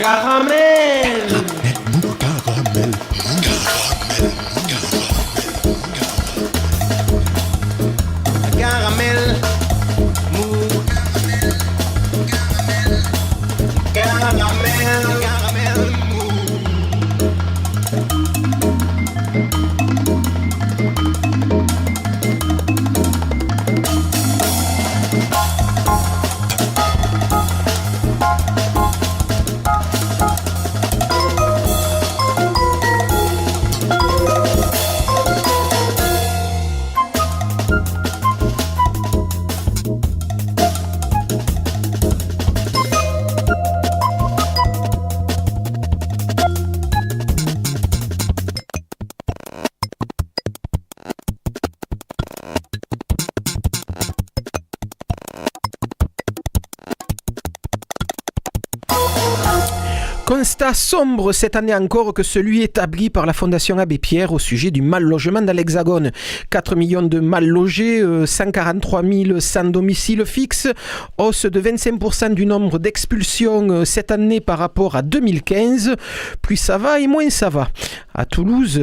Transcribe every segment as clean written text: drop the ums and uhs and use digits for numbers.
Caramel. Caramel. Caramel. Mou. Caramel. Caramel. Mou. Constat sombre cette année encore que celui établi par la Fondation Abbé Pierre au sujet du mal logement dans l'Hexagone. 4 millions de mal logés, 143 000 sans domicile fixe, hausse de 25% du nombre d'expulsions cette année par rapport à 2015. Plus ça va et moins ça va. À Toulouse,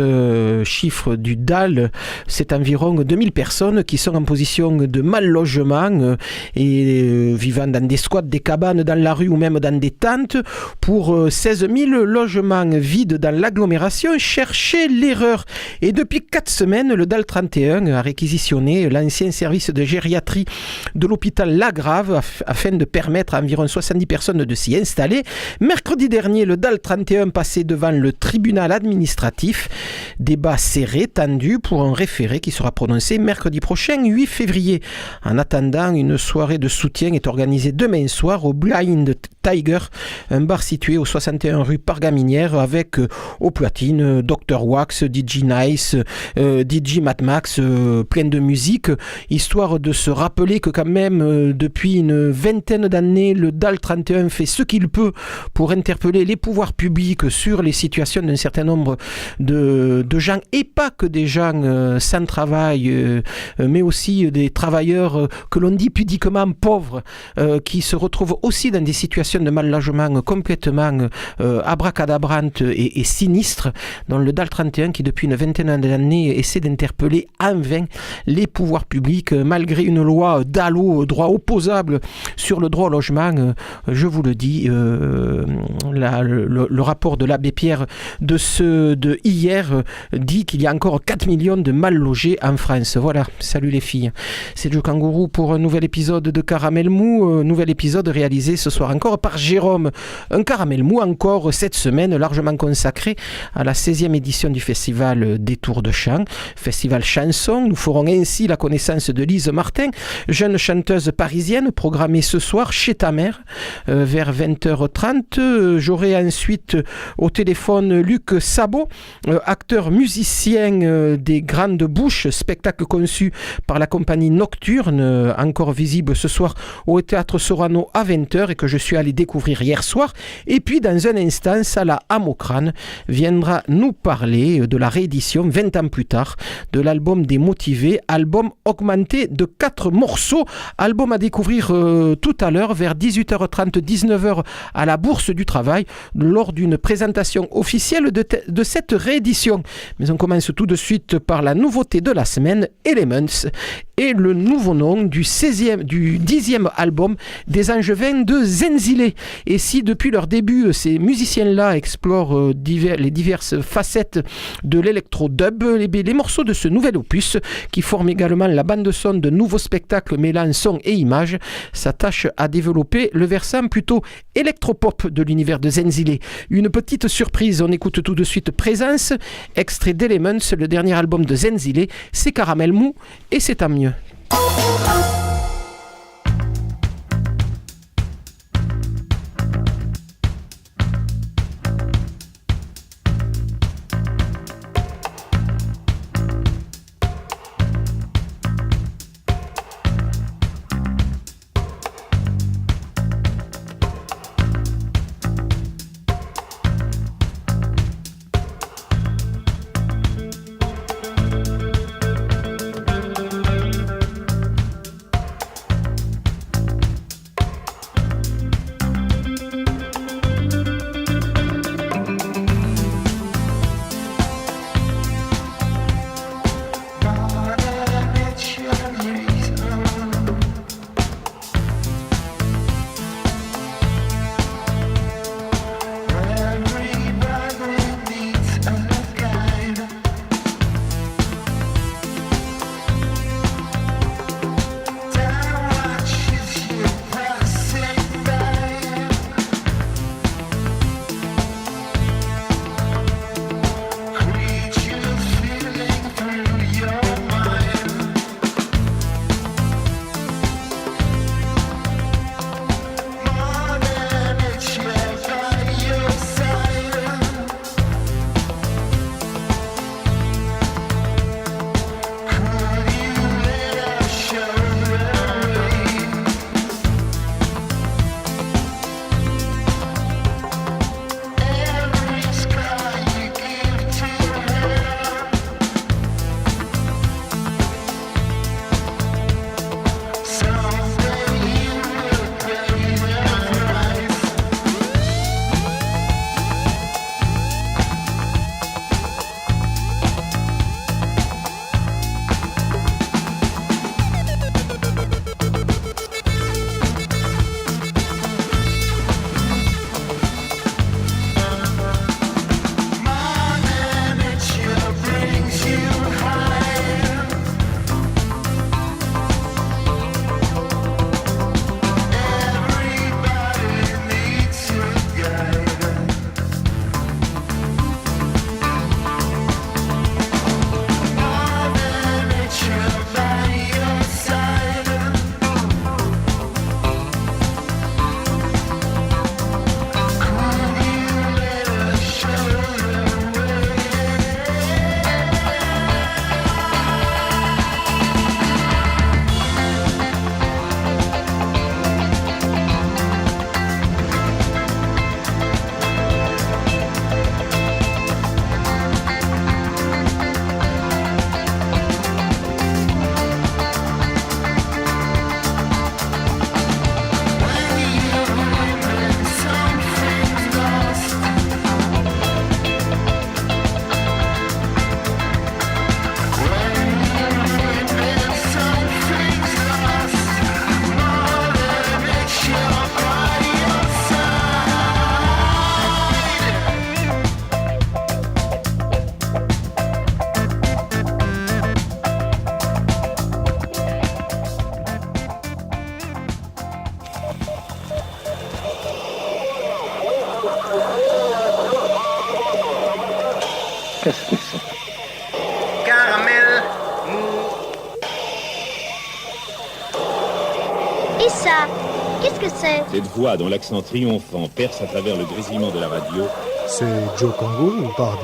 chiffre du DAL, c'est environ 2000 personnes qui sont en position de mal logement et vivant dans des squats, des cabanes dans la rue ou même dans des tentes. Pour 16 000 logements vides dans l'agglomération, cherchez l'erreur. Et depuis 4 semaines, le DAL 31 a réquisitionné l'ancien service de gériatrie de l'hôpital Lagrave afin de permettre à environ 70 personnes de s'y installer. Mercredi dernier, le DAL 31 passait devant le tribunal administratif. Débat serré, tendu pour un référé qui sera prononcé mercredi prochain, 8 février. En attendant, une soirée de soutien est organisée demain soir au Blind Tiger, un bar situé au 61 rue Pargaminière avec au platine Dr Wax, DJ Nice, DJ Mad Max, plein de musique, histoire de se rappeler que quand même depuis une vingtaine d'années, le DAL 31 fait ce qu'il peut pour interpeller les pouvoirs publics sur les situations d'un certain nombre de gens, et pas que des gens sans travail, mais aussi des travailleurs que l'on dit pudiquement pauvres, qui se retrouvent aussi dans des situations de mal logement complètement abracadabrantes et sinistres, dans le DAL 31 qui depuis une vingtaine d'années essaie d'interpeller en vain les pouvoirs publics malgré une loi DALO, droit opposable sur le droit au logement. Je vous le dis, le rapport de l'Abbé Pierre de hier dit qu'il y a encore 4 millions de mal logés en France. Voilà, salut les filles. C'est Joe Kangourou pour un nouvel épisode de Caramel Mou, nouvel épisode réalisé ce soir encore par Jérôme. Un Caramel Mou encore cette semaine largement consacré à la 16e édition du festival des Tours de Chant, festival chanson. Nous ferons ainsi la connaissance de Lise Martin, jeune chanteuse parisienne programmée ce soir chez ta mère vers 20h30. J'aurai ensuite au téléphone Luc Sabot, acteur musicien des Grandes Bouches, spectacle conçu par la compagnie Nocturne, encore visible ce soir au Théâtre Sorano à 20h et que je suis allé découvrir hier soir. Et puis dans un instant, Salah Amokrane viendra nous parler de la réédition 20 ans plus tard de l'album des Motivés, album augmenté de 4 morceaux, album à découvrir tout à l'heure vers 18h30 19h à la Bourse du Travail lors d'une présentation officielle de cette réédition. Mais on commence tout de suite par la nouveauté de la semaine, Elements, et le nouveau nom du 10e album des Angevins de Zenzile. Et si depuis leur début, ces musiciens-là explorent les diverses facettes de l'électro-dub, les morceaux de ce nouvel opus, qui forment également la bande-son de nouveaux spectacles mêlant son et image, s'attachent à développer le versant plutôt électropop de l'univers de Zenzile. Une petite surprise, on écoute tout de suite Présence, extrait d'Elements, le dernier album de Zenzile. C'est Caramel Mou et c'est tant mieux. Et ça, qu'est-ce que c'est? Cette voix dont l'accent triomphant perce à travers le grésillement de la radio. C'est Joe Congo ou pardon?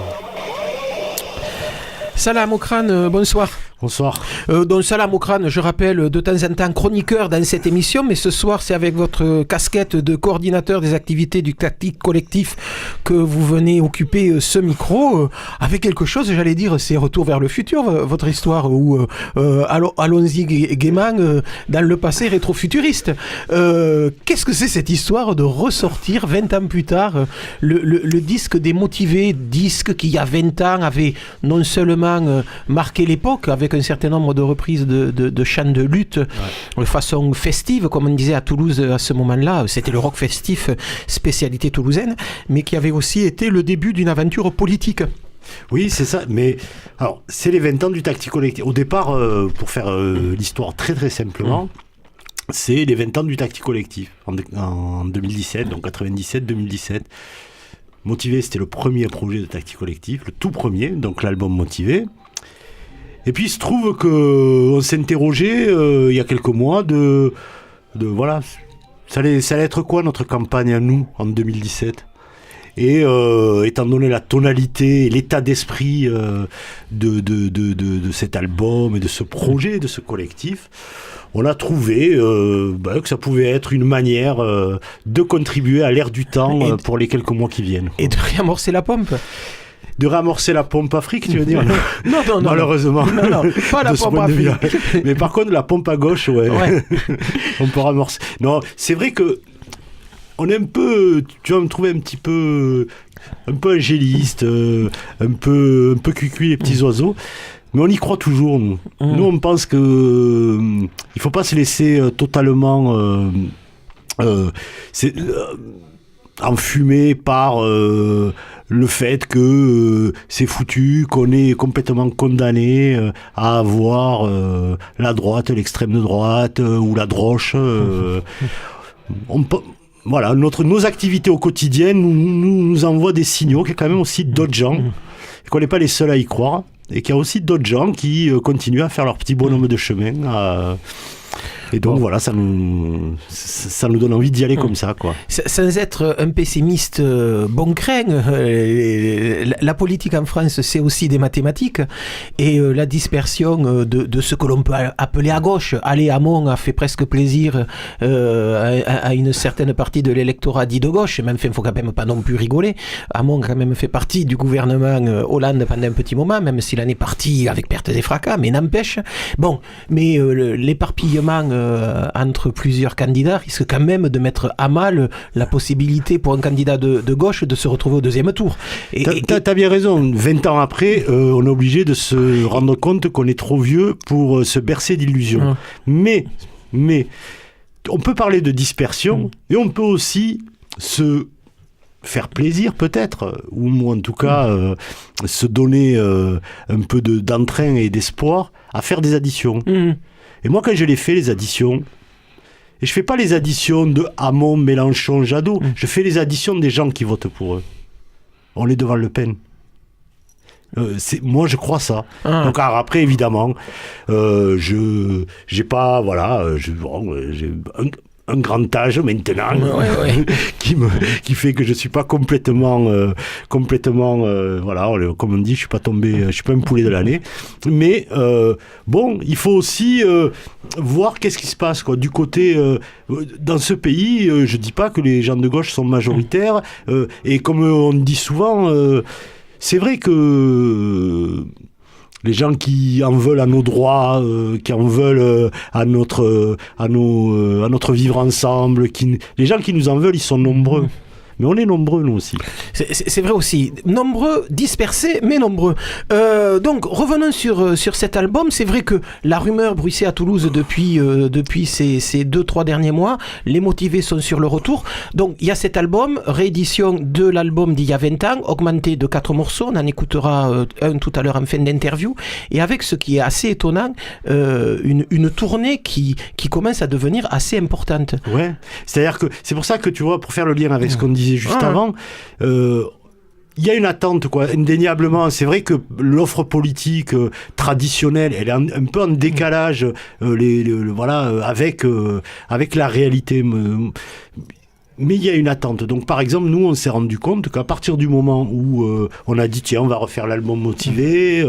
Salam Okrane, bonsoir. Bonsoir. Donc Salam Okrane, je rappelle, de temps en temps chroniqueur dans cette émission, mais ce soir c'est avec votre casquette de coordinateur des activités du tactique collectif que vous venez occuper ce micro, avec quelque chose, j'allais dire, c'est Retour vers le futur, votre histoire, ou allons-y gaiement, dans le passé rétrofuturiste. Qu'est-ce que c'est cette histoire de ressortir 20 ans plus tard le disque des motivés, disque qui il y a 20 ans avait non seulement marqué l'époque, avec un certain nombre de reprises de chants de lutte de façon festive, comme on disait à Toulouse à ce moment-là, c'était le rock festif, spécialité toulousaine, mais qui avait aussi été le début d'une aventure politique. Oui, c'est ça, mais alors, c'est les 20 ans du tactique collectif. Au départ, pour faire l'histoire très très simplement, c'est les 20 ans du tactique collectif, en 2017, donc 97-2017. Motivé, c'était le premier projet de tactique collectif, le tout premier, donc l'album Motivé. Et puis il se trouve qu'on s'interrogeait il y a quelques mois de voilà, ça allait être quoi notre campagne à nous en 2017 ? Et étant donné la tonalité et l'état d'esprit de cet album et de ce projet, de ce collectif, on a trouvé que ça pouvait être une manière de contribuer à l'ère du temps pour les quelques mois qui viennent. Et de réamorcer la pompe. De ramorcer la pompe Afrique, tu veux dire? Non. Malheureusement. Non, pas la pompe Afrique. Mais par contre, la pompe à gauche, ouais. On peut ramorcer. Non, c'est vrai que on est un peu, tu vas me trouver un peu angéliste, un peu cuicui les petits oiseaux. Mais on y croit toujours, nous. Nous, on pense que il faut pas se laisser totalement enfumer par le fait que c'est foutu, qu'on est complètement condamné à avoir la droite, l'extrême de droite ou la droche. Voilà, nos activités au quotidien nous envoient des signaux qu'il y a quand même aussi d'autres gens, et qu'on n'est pas les seuls à y croire, et qu'il y a aussi d'autres gens qui continuent à faire leur petit bonhomme de chemin. Et donc voilà, ça nous donne envie d'y aller comme ça, quoi. Sans être un pessimiste bon craint, la politique en France, c'est aussi des mathématiques, et la dispersion de ce que l'on peut appeler à gauche. Aller Hamon a fait presque plaisir à une certaine partie de l'électorat dit de gauche, mais enfin, il ne faut quand même pas non plus rigoler. Hamon a quand même fait partie du gouvernement Hollande pendant un petit moment, même s'il en est parti avec perte et fracas, mais n'empêche. Bon, mais l'éparpillement entre plusieurs candidats risque quand même de mettre à mal la possibilité pour un candidat de gauche de se retrouver au deuxième tour. T'as bien raison, 20 ans après, on est obligé de se rendre compte qu'on est trop vieux pour se bercer d'illusions. Mais on peut parler de dispersion, et on peut aussi se faire plaisir peut-être, ou en tout cas se donner un peu d'entrain et d'espoir à faire des additions. Et moi, quand je les fais, les additions, et je fais pas les additions de Hamon, Mélenchon, Jadot, je fais les additions des gens qui votent pour eux. On est devant Le Pen. Moi, je crois ça. Donc après, évidemment, j'ai pas, voilà, j'ai un grand âge maintenant qui fait que je suis pas complètement voilà, comme on dit, je suis pas un poulet de l'année, mais bon, il faut aussi voir qu'est-ce qui se passe, quoi, du côté dans ce pays. Je dis pas que les gens de gauche sont majoritaires, et comme on dit souvent, c'est vrai que les gens qui en veulent à nos droits, qui en veulent à notre vivre ensemble, les gens qui nous en veulent, ils sont nombreux. Mais on est nombreux, nous aussi. C'est vrai aussi. Nombreux, dispersés, mais nombreux. Donc, revenons sur cet album. C'est vrai que la rumeur bruissait à Toulouse depuis ces 2-3 derniers mois. Les motivés sont sur le retour. Donc, il y a cet album, réédition de l'album d'il y a 20 ans, augmenté de 4 morceaux. On en écoutera un tout à l'heure en fin d'interview. Et avec ce qui est assez étonnant, une tournée qui commence à devenir assez importante. Ouais. C'est-à-dire que c'est pour ça que, tu vois, pour faire le lien avec ce qu'on disait juste avant, il y a une attente, quoi, indéniablement. C'est vrai que l'offre politique traditionnelle, elle est un peu en décalage, avec la réalité. Mais il y a une attente. Donc, par exemple, nous, on s'est rendu compte qu'à partir du moment où on a dit, tiens, on va refaire l'album motivé,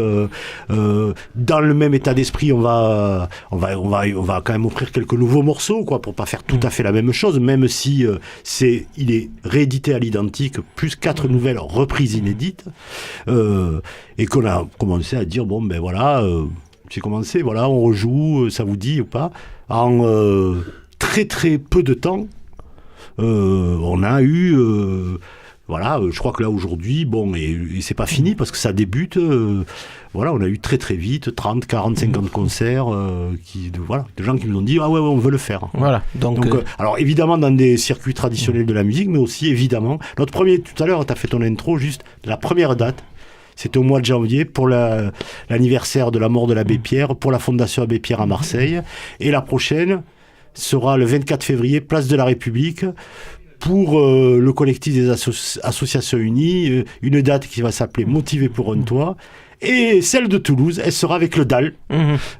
dans le même état d'esprit, on va quand même offrir quelques nouveaux morceaux, quoi, pour pas faire tout à fait la même chose, même si il est réédité à l'identique, plus 4 nouvelles reprises inédites, et qu'on a commencé à dire, bon, ben voilà, c'est commencé, voilà, on rejoue, ça vous dit ou pas, en très très peu de temps. On a eu, je crois que là aujourd'hui, bon, et c'est pas fini parce que ça débute, on a eu très très vite 30, 40, 50 concerts, de gens qui nous ont dit, ah ouais, on veut le faire. Voilà, donc alors évidemment dans des circuits traditionnels de la musique, mais aussi évidemment, tout à l'heure, tu as fait ton intro, juste la première date. C'était au mois de janvier pour l'anniversaire de la mort de l'abbé Pierre, pour la Fondation Abbé Pierre à Marseille, et la prochaine sera le 24 février, place de la République, pour le collectif des associations unies, une date qui va s'appeler Motivé pour un toit. Et celle de Toulouse, elle sera avec le DAL,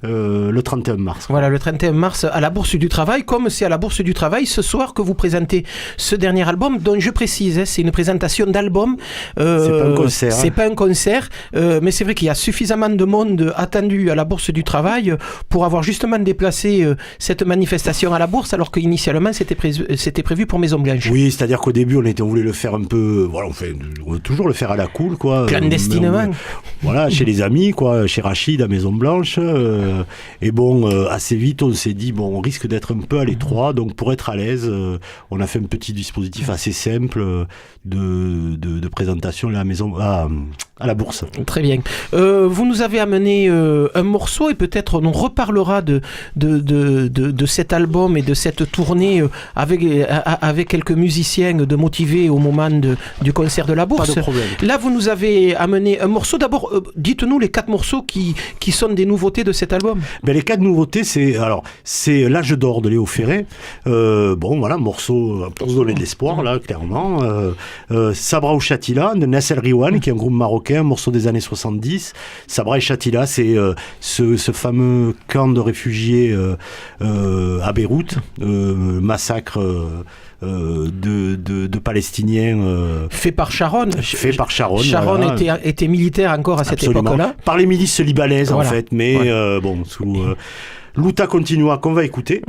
le 31 mars. Voilà, le 31 mars à la Bourse du Travail, comme c'est à la Bourse du Travail ce soir que vous présentez ce dernier album, dont je précise, c'est une présentation d'album. C'est pas un concert. C'est pas un concert, mais c'est vrai qu'il y a suffisamment de monde attendu à la Bourse du Travail pour avoir justement déplacé cette manifestation à la Bourse, alors qu'initialement c'était prévu pour Maison Blanche. Oui, c'est-à-dire qu'au début on voulait le faire un peu, on veut toujours le faire à la cool, quoi. Clandestinement. Chez les amis, quoi, chez Rachid à Maison Blanche, et bon, assez vite on s'est dit, bon, on risque d'être un peu à l'étroit, donc pour être à l'aise, on a fait un petit dispositif assez simple de présentation à la maison, à la Bourse. Très bien. Vous nous avez amené un morceau, et peut-être on reparlera de cet album et de cette tournée avec quelques musiciens de Motivé au moment du concert de la Bourse. Pas de problème. Là, vous nous avez amené un morceau. D'abord, dites-nous les 4 morceaux qui sont des nouveautés de cet album. Ben, les 4 nouveautés, c'est L'âge d'or de Léo Ferré. Morceau pour se donner de l'espoir, là, clairement. Sabra ou Chatila de Nassel Riwan, qui est un groupe marocain, un morceau des années 70. Sabra et Chatila, c'est ce fameux camp de réfugiés à Beyrouth, massacre de Palestiniens fait par Sharon. Sharon voilà. était militaire encore à cette Absolument. époque-là. Par les milices libanaises, voilà. en fait, mais sous Luta Continua qu'on va écouter.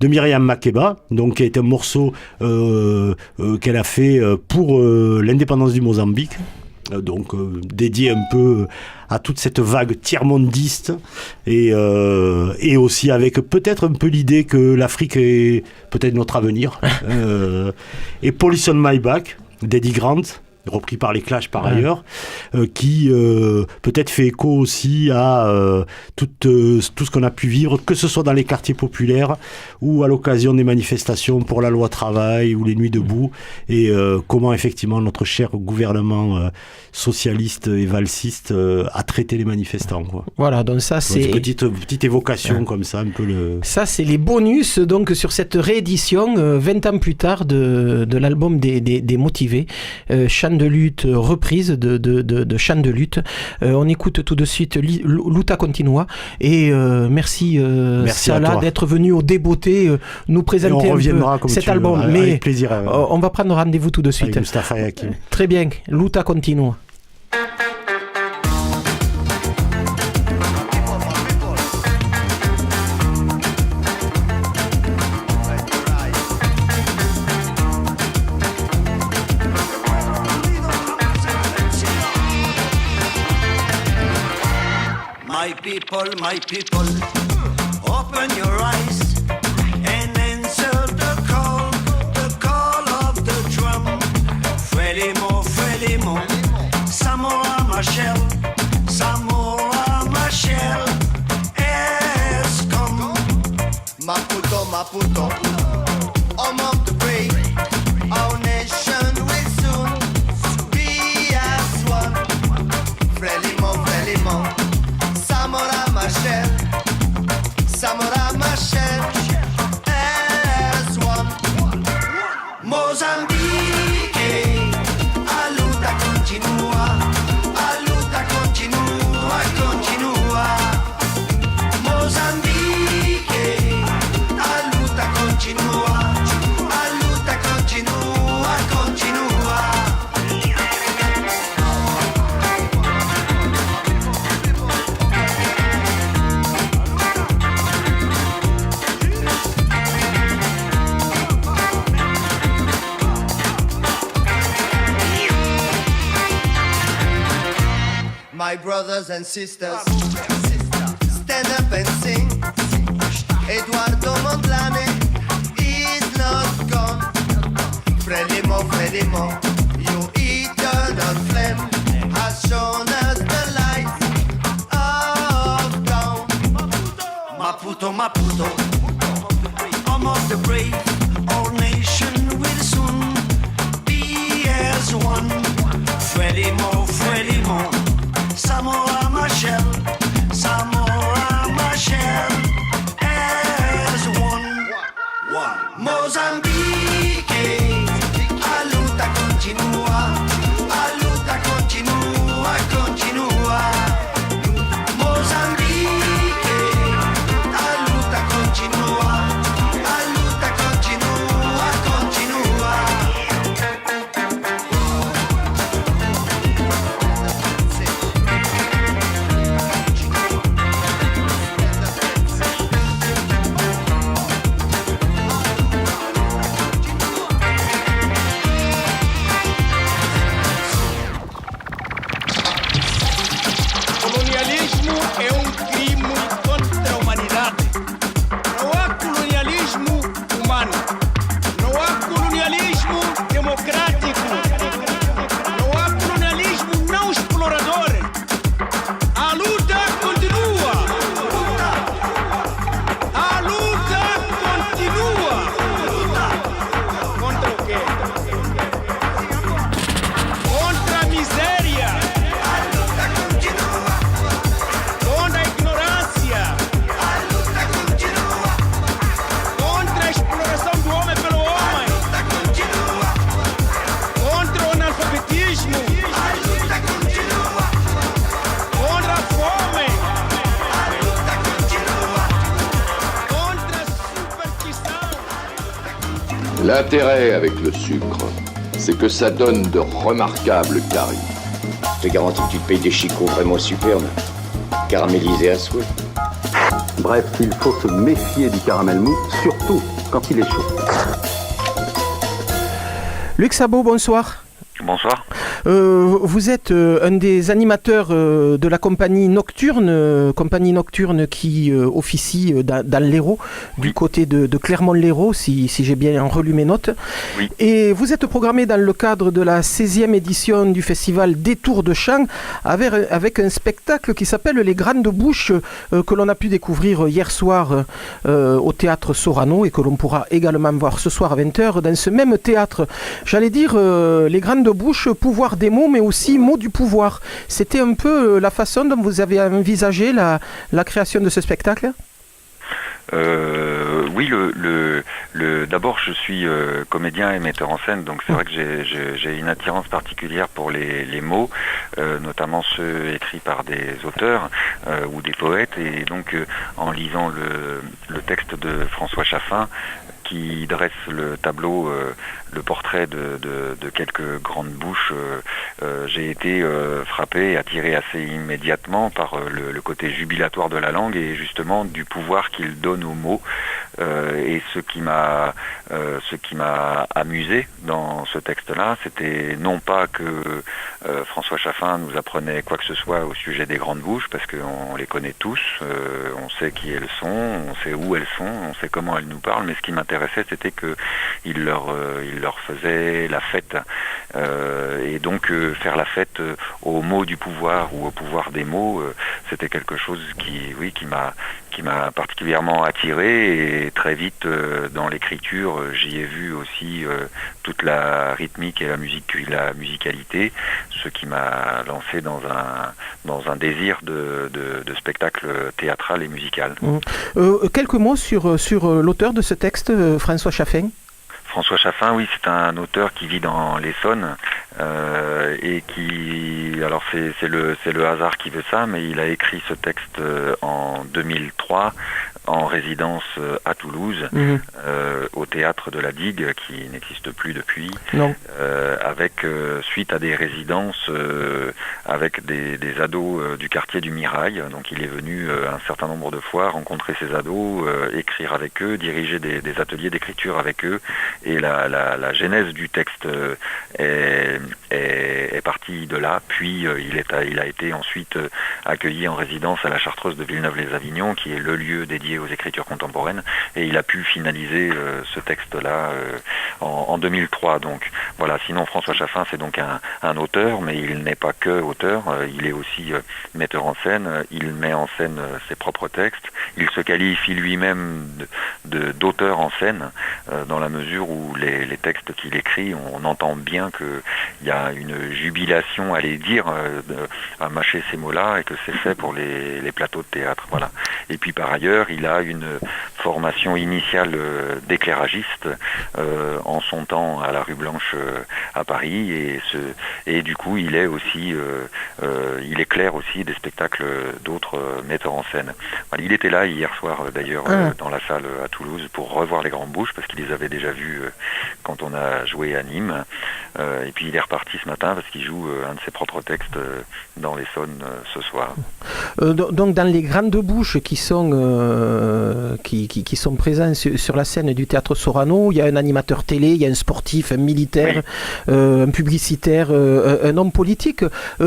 De Myriam Makeba, donc qui a été un morceau qu'elle a fait pour l'indépendance du Mozambique, dédié un peu à toute cette vague tiers-mondiste et aussi avec peut-être un peu l'idée que l'Afrique est peut-être notre avenir. Et Police on My Back, d'Eddie Grant, repris par les Clash par ailleurs, qui peut-être fait écho aussi à tout ce qu'on a pu vivre, que ce soit dans les quartiers populaires ou à l'occasion des manifestations pour la loi travail ou les nuits debout, et comment effectivement notre cher gouvernement socialiste et valsiste a traité les manifestants, quoi. Voilà, donc ça c'est une petite évocation comme ça, un peu ça c'est les bonus donc sur cette réédition 20 ans plus tard de l'album des Motivés, Chant de lutte, reprise de Chant de lutte. On écoute tout de suite Luta Continua, et merci Salah d'être venu au Débeauté nous présenter un peu cet album. Mais avec plaisir, on va prendre rendez-vous tout de suite. Avec Mustafa et Hakim. Très bien, Luta Continua. My people, open your eyes and answer the call of the drum. Frélimo, Samora Machel, has come. Maputo, home of the brave, our nation will soon be as one. Frélimo, Samora Machel, as one. Mozambique, a luta continua. brothers and sisters, stand up and sing. Eduardo Mondlane is not gone. Frélimo, your eternal flame has shown us the light of dawn. Maputo, Maputo, home of the brave, all nation will soon be as one. Frélimo, Samora Machel, as one. Mozambique, a luta continua, continua. Mozambique, a luta continua, continua. Colonialismo é crime contra a humanidade. Não há colonialismo humano. Não há colonialismo democrático. Não há colonialismo não explorador. A luta continua. A luta continua. Contra o quê? Contra a miséria. Contra a ignorância, contra a exploração do homem pelo homem, contra o analfabetismo, contra a fome, contra a superstição. L'intérêt avec le sucre, c'est que ça donne de remarquables caries. Je te garantis que tu te payes des chicots vraiment superbes, caramélisés à souhait. Bref, il faut se méfier du caramel mou, surtout quand il est chaud. Luc Sabot, bonsoir. Bonsoir. Vous êtes un des animateurs de la compagnie Nocturne qui officie dans l'Hérault, du côté de Clermont-Lérault, si j'ai bien relu mes notes. Oui. Et vous êtes programmé dans le cadre de la 16e édition du festival Détour de Chant avec un spectacle qui s'appelle Les Grandes Bouches que l'on a pu découvrir hier soir au théâtre Sorano et que l'on pourra également voir ce soir à 20h dans ce même théâtre. J'allais dire Les Grandes Bouches, pouvoir des mots, mais aussi mots du pouvoir. C'était un peu la façon dont vous avez envisagé la création de ce spectacle ? Oui, d'abord je suis comédien et metteur en scène, donc c'est vrai que j'ai une attirance particulière pour les mots, notamment ceux écrits par des auteurs ou des poètes, et donc en lisant le texte de François Chaffin, qui dresse le tableau, le portrait de quelques grandes bouches, j'ai été frappé et attiré assez immédiatement par le côté jubilatoire de la langue et justement du pouvoir qu'il donne aux mots. Et ce qui m'a amusé dans ce texte-là, c'était non pas que François Chaffin nous apprenait quoi que ce soit au sujet des grandes bouches, parce qu'on les connaît tous, on sait qui elles sont, on sait où elles sont, on sait comment elles nous parlent, mais ce qui m'intéressait, c'était qu'il leur faisait la fête. Et donc faire la fête aux mots du pouvoir ou au pouvoir des mots, c'était quelque chose qui m'a particulièrement attiré, et très vite dans l'écriture j'y ai vu aussi toute la rythmique et la musicalité, ce qui m'a lancé dans un désir de spectacle théâtral et musical. Quelques mots sur l'auteur de ce texte, François Chaffin. François Chaffin, oui, c'est un auteur qui vit dans l'Essonne et qui, alors c'est le hasard qui veut ça, mais il a écrit ce texte en 2003 en résidence à Toulouse, au théâtre de la Digue, qui n'existe plus depuis, avec suite à des résidences avec des ados du quartier du Mirail. Donc il est venu un certain nombre de fois rencontrer ces ados, écrire avec eux, diriger des ateliers d'écriture avec eux, et la genèse du texte est partie de là. Puis il a été ensuite accueilli en résidence à la Chartreuse de Villeneuve-les-Avignon, qui est le lieu dédié aux écritures contemporaines, et il a pu finaliser ce texte-là en 2003. Donc voilà. Sinon, François Chaffin, c'est donc un auteur, mais il n'est pas que auteur, il est aussi metteur en scène. Il met en scène ses propres textes. Il se qualifie lui-même d'auteur en scène, dans la mesure où les textes qu'il écrit, on entend bien qu'il y a une jubilation à les dire, à mâcher ces mots-là, et que c'est fait pour les plateaux de théâtre. Voilà. Et puis par ailleurs, il a une formation initiale d'éclairagiste en son temps à la Rue Blanche à Paris, et du coup il est aussi il éclaire aussi des spectacles d'autres metteurs en scène. Voilà. Il était là hier soir d'ailleurs dans la salle à Toulouse pour revoir les Grandes Bouches, parce qu'il les avait déjà vus quand on a joué à Nîmes, et puis il est reparti ce matin parce qu'il joue un de ses propres textes dans l'Essonne ce soir. Donc dans les Grandes Bouches qui sont présents sur la scène du théâtre Sorano, il y a un animateur télé, il y a un sportif, un militaire, un publicitaire, un homme politique,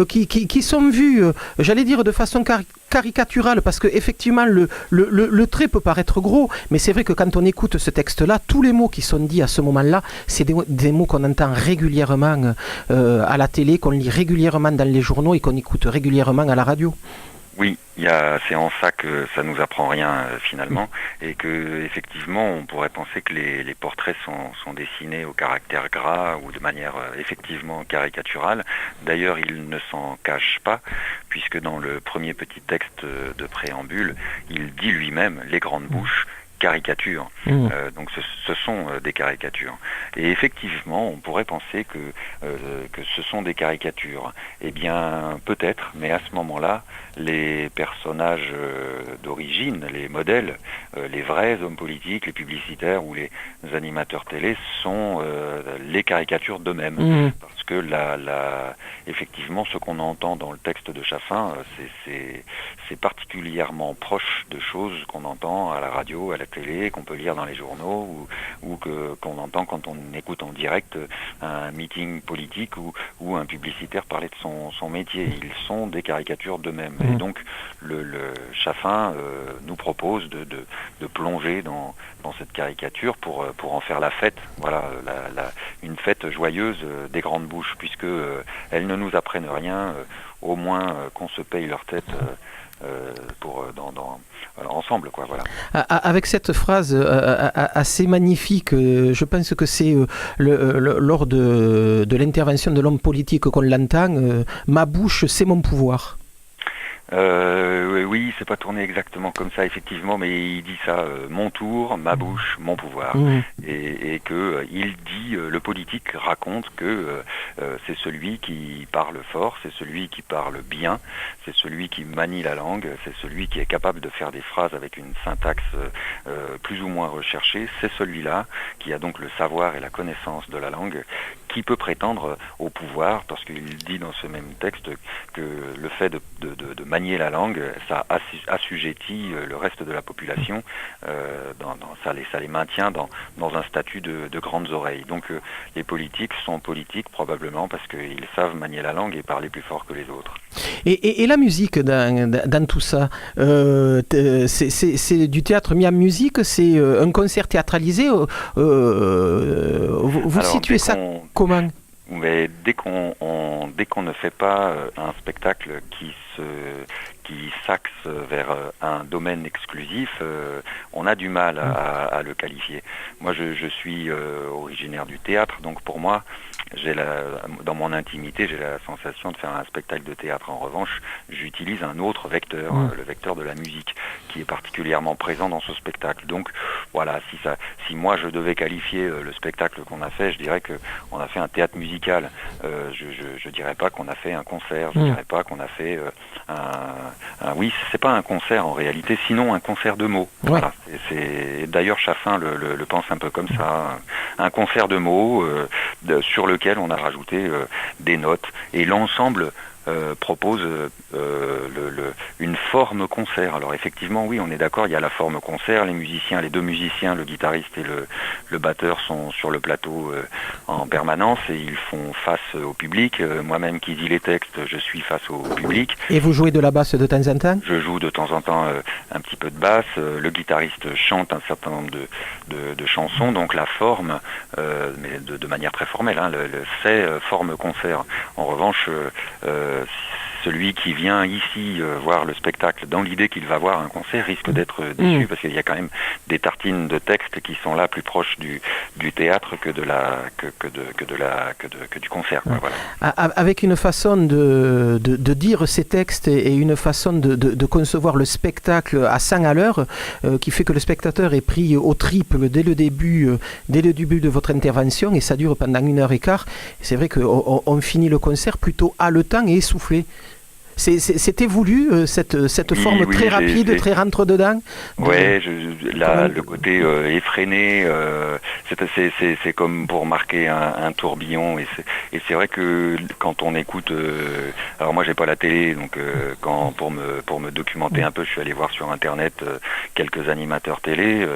qui sont vus, j'allais dire de façon caricaturale, parce que effectivement le trait peut paraître gros, mais c'est vrai que quand on écoute ce texte-là, tous les mots qui sont dits à ce moment-là, c'est des mots qu'on entend régulièrement à la télé, qu'on lit régulièrement dans les journaux et qu'on écoute régulièrement à la radio. Oui, c'est en ça que ça nous apprend rien finalement, et que effectivement on pourrait penser que les portraits sont dessinés au caractère gras ou de manière effectivement caricaturale. D'ailleurs, il ne s'en cache pas, puisque dans le premier petit texte de préambule, il dit lui-même les Grandes Bouches caricatures. Donc ce sont des caricatures. Et effectivement, on pourrait penser que ce sont des caricatures. Eh bien, peut-être, mais à ce moment-là, les personnages d'origine, les modèles, les vrais hommes politiques, les publicitaires ou les animateurs télé sont les caricatures d'eux-mêmes. Parce que effectivement, ce qu'on entend dans le texte de Chaffin, c'est particulièrement proche de choses qu'on entend à la radio, à la télé, qu'on peut lire dans les journaux, ou qu'on entend quand on écoute en direct un meeting politique ou un publicitaire parler de son métier. Ils sont des caricatures d'eux-mêmes. Et donc, le Chaffin nous propose de plonger dans cette caricature pour en faire la fête. Voilà, une fête joyeuse des Grandes Bouches, puisque elles ne nous apprennent rien, au moins qu'on se paye leur tête ensemble, quoi. Voilà. Avec cette phrase assez magnifique, je pense que c'est lors de l'intervention de l'homme politique qu'on l'entend, ma bouche, c'est mon pouvoir. Oui, c'est pas tourné exactement comme ça, effectivement, mais il dit ça, mon tour, ma bouche, mon pouvoir. Et que il dit, le politique raconte que c'est celui qui parle fort, c'est celui qui parle bien, c'est celui qui manie la langue, c'est celui qui est capable de faire des phrases avec une syntaxe plus ou moins recherchée, c'est celui-là qui a donc le savoir et la connaissance de la langue, qui peut prétendre au pouvoir, parce qu'il dit dans ce même texte que le fait de manier la langue, ça assujettit le reste de la population, ça les maintient dans un statut de grandes oreilles. Donc les politiques sont politiques probablement parce qu'ils savent manier la langue et parler plus fort que les autres. Et la musique dans tout ça, c'est du théâtre mis en musique, c'est un concert théâtralisé. Vous situez ça comment ? Mais dès qu'on ne fait pas un spectacle qui s'axe vers un domaine exclusif, on a du mal à le qualifier. Moi, je suis originaire du théâtre, donc pour moi, dans mon intimité, j'ai la sensation de faire un spectacle de théâtre. En revanche, j'utilise un autre vecteur, le vecteur de la musique, qui est particulièrement présent dans ce spectacle. Donc voilà, si moi je devais qualifier le spectacle qu'on a fait, je dirais qu'on a fait un théâtre musical. Je dirais pas qu'on a fait un concert, je dirais pas qu'on a fait oui, c'est pas un concert en réalité, sinon un concert de mots. Ouais. Voilà. D'ailleurs, Chaffin le pense un peu comme ça, un concert de mots sur lequel on a rajouté des notes, et l'ensemble propose une forme concert. Alors effectivement, oui, on est d'accord, il y a la forme concert, les deux musiciens, le guitariste et le batteur sont sur le plateau en permanence et ils font face au public. Moi-même qui dis les textes, je suis face au public. Et vous jouez de la basse de temps en temps ? Je joue de temps en temps un petit peu de basse. Le guitariste chante un certain nombre de chansons, donc la forme, mais de manière très formelle, c'est forme concert. En revanche, celui qui vient ici voir le spectacle dans l'idée qu'il va voir un concert risque d'être déçu, parce qu'il y a quand même des tartines de textes qui sont là plus proches du théâtre que du concert. Quoi, voilà. Avec une façon de dire ces textes et une façon de concevoir le spectacle à 100 à l'heure, qui fait que le spectateur est pris au triple dès le début de votre intervention, et ça dure pendant 1h15. C'est vrai qu'on finit le concert plutôt haletant et essoufflé. C'était voulu, cette forme très rapide, très rentre-dedans. Oui, le côté effréné, c'est comme pour marquer un tourbillon. Et c'est vrai que quand on écoute... alors moi, j'ai pas la télé, donc pour me documenter un peu, je suis allé voir sur Internet quelques animateurs télé.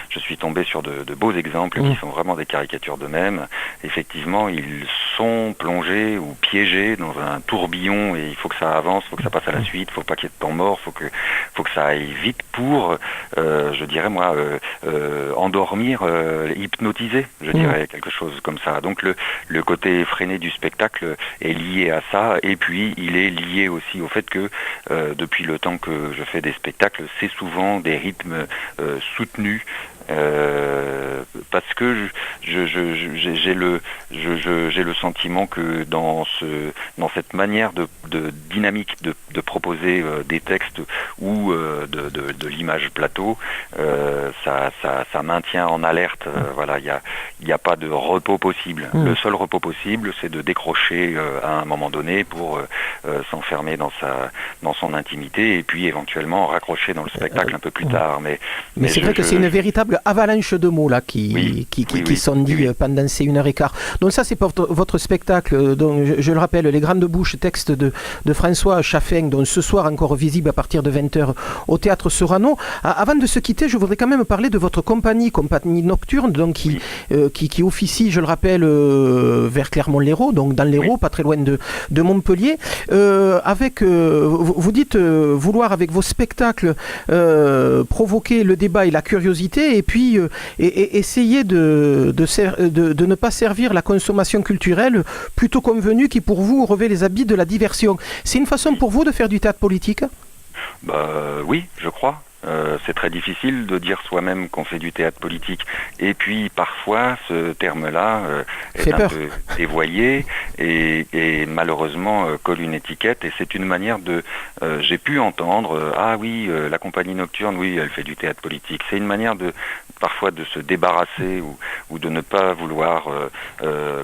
Je suis tombé sur de beaux exemples qui sont vraiment des caricatures d'eux-mêmes. Effectivement, ils sont plongés ou piégés dans un tourbillon, et il faut que ça avance, il faut que ça passe à la suite, il faut pas qu'il y ait de temps mort, il faut que ça aille vite pour, je dirais moi, endormir, hypnotiser, je dirais quelque chose comme ça. Donc le côté effréné du spectacle est lié à ça, et puis il est lié aussi au fait que depuis le temps que je fais des spectacles, c'est souvent des rythmes soutenus. Parce que j'ai le sentiment que dans cette manière de dynamique de proposer des textes ou de l'image plateau, ça maintient en alerte. Voilà, il y a pas de repos possible. Le seul repos possible, c'est de décrocher à un moment donné pour s'enfermer dans son intimité, et puis éventuellement raccrocher dans le spectacle un peu plus tard. Mais c'est vrai que c'est une véritable avalanche de mots là qui sont dits pendant ces 1h15. Donc ça, c'est pour votre spectacle. Donc je le rappelle, Les Grandes Bouches, texte de François Chaffin, donc ce soir encore visible à partir de 20h au Théâtre Sorano. Avant de se quitter, je voudrais quand même parler de votre compagnie nocturne, donc qui officie, je le rappelle, vers Clermont-Lérault, donc dans l'Hérault, pas très loin de Montpellier. Vous dites vouloir avec vos spectacles provoquer le débat et la curiosité, et puis essayer de ne pas servir la consommation culturelle plutôt convenue qui pour vous revêt les habits de la diversion. C'est une façon pour vous de faire du théâtre politique ? Oui, je crois. C'est très difficile de dire soi-même qu'on fait du théâtre politique, et puis parfois ce terme-là est un peu dévoyé et malheureusement colle une étiquette, et c'est une manière j'ai pu entendre la compagnie nocturne, oui, elle fait du théâtre politique. C'est une manière parfois de se débarrasser ou de ne pas vouloir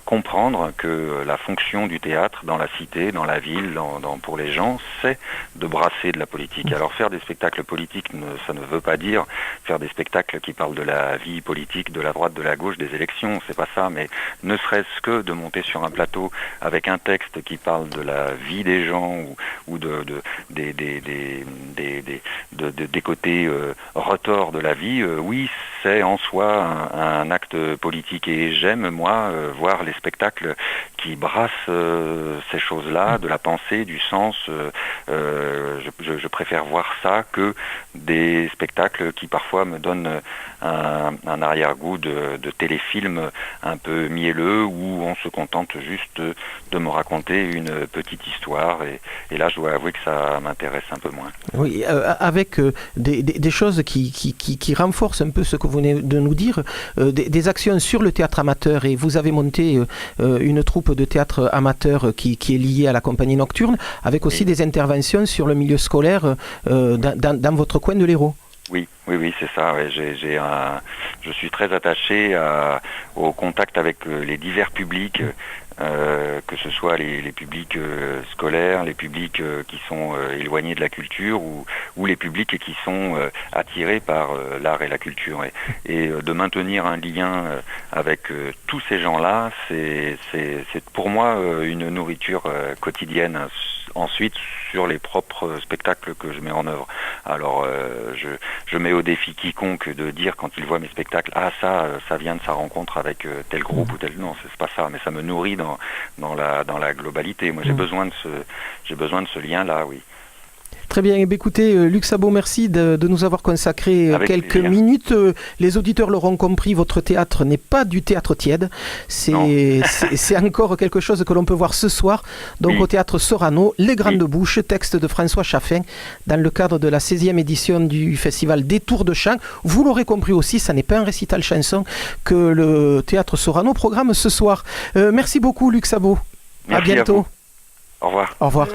comprendre que la fonction du théâtre dans la cité, dans la ville, pour les gens, c'est de brasser de la politique. Alors faire des spectacles politiques, ça ne veut pas dire faire des spectacles qui parlent de la vie politique, de la droite, de la gauche, des élections, c'est pas ça, mais ne serait-ce que de monter sur un plateau avec un texte qui parle de la vie des gens ou des côtés retors de la vie, oui, c'est en soi un acte politique, et j'aime, moi, voir les spectacles qui brasse ces choses-là, de la pensée, du sens. Je préfère voir ça que des spectacles qui parfois me donnent un arrière-goût de téléfilm un peu mielleux où on se contente juste de me raconter une petite histoire et là je dois avouer que ça m'intéresse un peu moins. Oui, avec des choses qui renforcent un peu ce que vous venez de nous dire, des actions sur le théâtre amateur, et vous avez monté une troupe de théâtre amateur qui est liée à la compagnie nocturne, avec aussi des interventions sur le milieu scolaire dans votre coin de l'Hérault. Oui, c'est ça. Ouais. Je suis très attaché au contact avec les divers publics, que ce soit les publics scolaires, les publics qui sont éloignés de la culture ou les publics qui sont attirés par l'art et la culture. Et de maintenir un lien avec tous ces gens-là, c'est pour moi une nourriture quotidienne. Ensuite, sur les propres spectacles que je mets en œuvre. Alors, je mets au défi quiconque de dire quand il voit mes spectacles, ça vient de sa rencontre avec tel groupe ou tel. Non, c'est pas ça, mais ça me nourrit dans la globalité. Moi, j'ai besoin de ce lien-là, oui. Très bien. Écoutez, Luc Sabot, merci de nous avoir consacré quelques minutes. Les auditeurs l'auront compris, votre théâtre n'est pas du théâtre tiède. C'est encore quelque chose que l'on peut voir ce soir. Donc au théâtre Sorano, Les Grandes Bouches, texte de François Chaffin, dans le cadre de la 16e édition du festival des Tours de Chant. Vous l'aurez compris aussi, ça n'est pas un récital chanson que le théâtre Sorano programme ce soir. Merci beaucoup, Luc Sabot. Merci, à bientôt. Au revoir. Au revoir.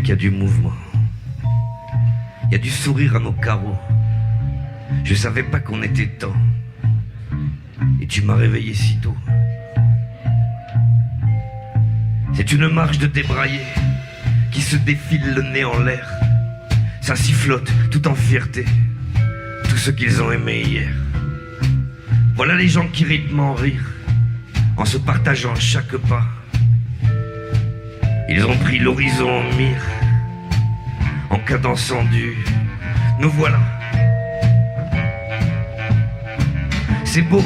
Il y a du mouvement, il y a du sourire à nos carreaux. Je savais pas qu'on était temps, et tu m'as réveillé si tôt. C'est une marche de débraillés qui se défile le nez en l'air. Ça sifflote tout en fierté, tout ce qu'ils ont aimé hier. Voilà les gens qui rythment en rire, en se partageant chaque pas. Ils ont pris l'horizon en mire, en cadençant du « nous voilà ». C'est beau,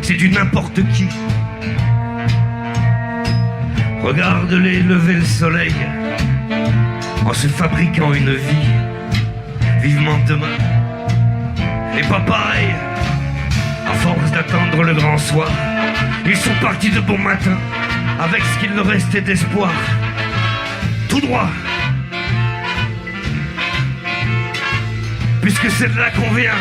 c'est du n'importe qui. Regarde-les lever le soleil, en se fabriquant une vie, vivement demain. Et pas pareil, à force d'attendre le grand soir, ils sont partis de bon matin, avec ce qu'il leur restait d'espoir, tout droit. Puisque c'est de là qu'on vient.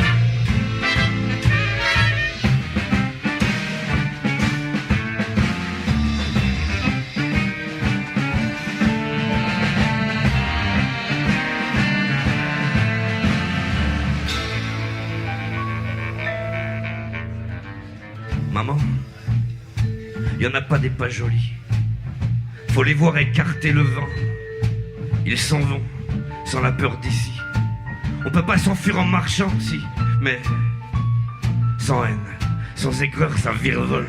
Maman, il n'y en a pas des pas jolis. Faut les voir écarter le vent. Ils s'en vont, sans la peur d'ici. On peut pas s'enfuir en marchant, si, mais sans haine, sans aigreur, ça virevolte.